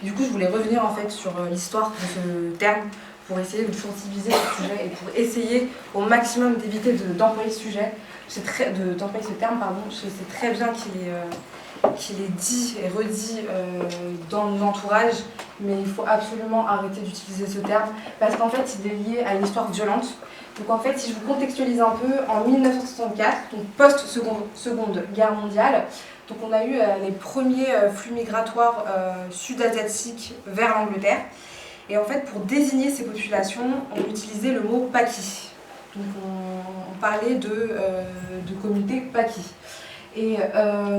Du coup je voulais revenir en fait sur l'histoire de ce terme, pour essayer de sensibiliser ce sujet et pour essayer au maximum d'éviter d'employer ce sujet, d'employer ce terme, pardon. Je sais très bien qu'il est dit et redit dans nos entourages, mais il faut absolument arrêter d'utiliser ce terme parce qu'en fait il est lié à une histoire violente. Donc en fait, si je vous contextualise un peu, en 1964, donc post-seconde guerre mondiale, donc on a eu les premiers flux migratoires sud-asiatiques vers l'Angleterre. Et en fait, pour désigner ces populations, on utilisait le mot Paki. Donc on parlait de communauté Paki. Et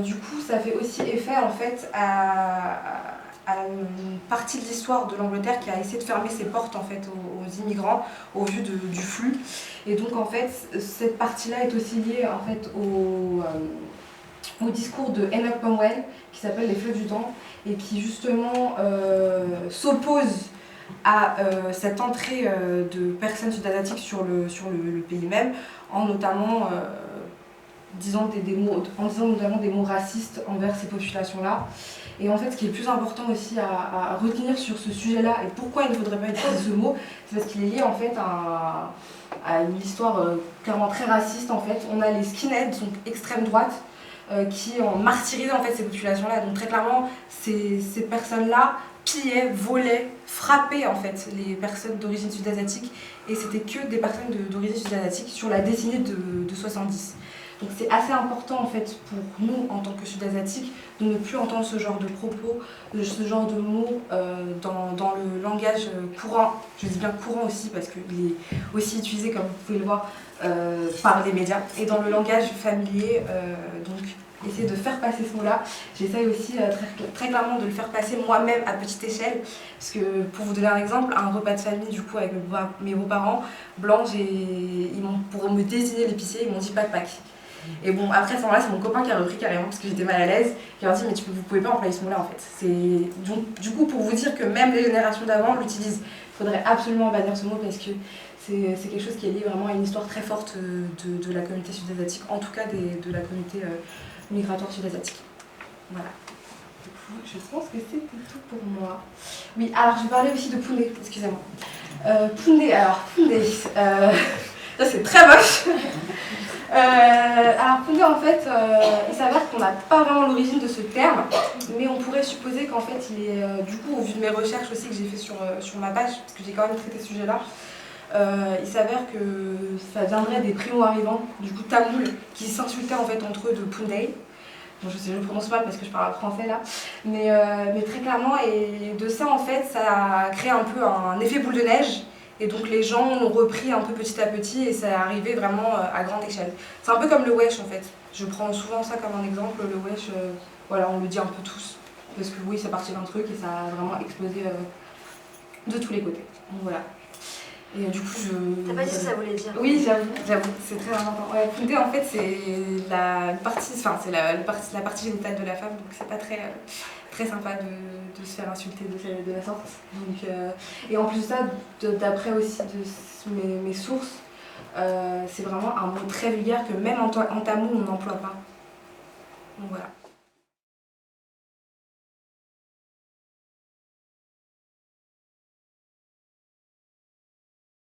du coup, ça fait aussi effet en fait à une partie de l'histoire de l'Angleterre qui a essayé de fermer ses portes en fait aux immigrants au vu du flux. Et donc en fait cette partie-là est aussi liée en fait au discours de Enoch Powell qui s'appelle Les Fleuves du Temps et qui justement s'oppose à cette entrée de personnes sud-asiatiques sur le pays même, en notamment disant notamment des mots racistes envers ces populations-là. Et en fait, ce qui est le plus important aussi à retenir sur ce sujet-là, et pourquoi il ne faudrait pas utiliser ce mot, c'est parce qu'il est lié en fait à une histoire clairement très raciste en fait. On a les skinheads, donc extrême droite, qui ont martyrisé en fait ces populations-là. Donc très clairement, ces personnes-là pillaient, volaient, frappaient en fait les personnes d'origine sud-asiatique, et c'était que des personnes d'origine sud-asiatique sur la décennie de 70. Donc c'est assez important en fait pour nous en tant que sud-asiatiques de ne plus entendre ce genre de propos, ce genre de mots dans le langage courant. Je dis bien courant aussi parce qu'il est aussi utilisé, comme vous pouvez le voir, par les médias, et dans le langage familier. Donc essayer de faire passer ce mot-là. J'essaye aussi très clairement de le faire passer moi-même à petite échelle, parce que pour vous donner un exemple, un repas de famille du coup avec mes beaux-parents blancs, pour me désigner l'épicier, ils m'ont dit pack. Et bon, après à ce moment-là, c'est mon copain qui a repris carrément parce que j'étais mal à l'aise, qui a dit mais vous pouvez pas employer ce mot-là en fait. Donc du coup, pour vous dire que même les générations d'avant l'utilisent, il faudrait absolument bannir ce mot parce que c'est quelque chose qui est lié vraiment à une histoire très forte de la communauté sud-asiatique, en tout cas de la communauté migratoire sud-asiatique. Voilà. Du coup, je pense que c'était tout pour moi. Oui, alors je vais parler aussi de Pundé, excusez-moi. Pundé, ça c'est très moche. Alors Pundé en fait, il s'avère qu'on n'a pas vraiment l'origine de ce terme, mais on pourrait supposer qu'en fait il est, du coup au vu de mes recherches aussi que j'ai fait sur ma page, parce que j'ai quand même traité ce sujet-là, il s'avère que ça viendrait des primo-arrivants, du coup tamouls, qui s'insultaient en fait entre eux de Pundé. Bon, je le prononce mal parce que je parle français là, mais très clairement, et de ça en fait, ça a créé un peu un effet boule de neige. Et donc les gens ont repris un peu petit à petit et ça est arrivé vraiment à grande échelle. C'est un peu comme le wesh en fait. Je prends souvent ça comme un exemple, le wesh, voilà, on le dit un peu tous. Parce que oui, c'est parti d'un truc et ça a vraiment explosé de tous les côtés. Donc voilà. Et du coup, T'as pas dit ce que ça voulait dire? Oui, j'avoue, c'est très important. Ouais, Pundé en fait c'est la partie génitale de la femme, donc c'est pas très sympa de se faire insulter de la sorte. Donc, et en plus de ça, d'après aussi mes sources, c'est vraiment un mot très vulgaire que même en tamoul on n'emploie pas. Donc voilà.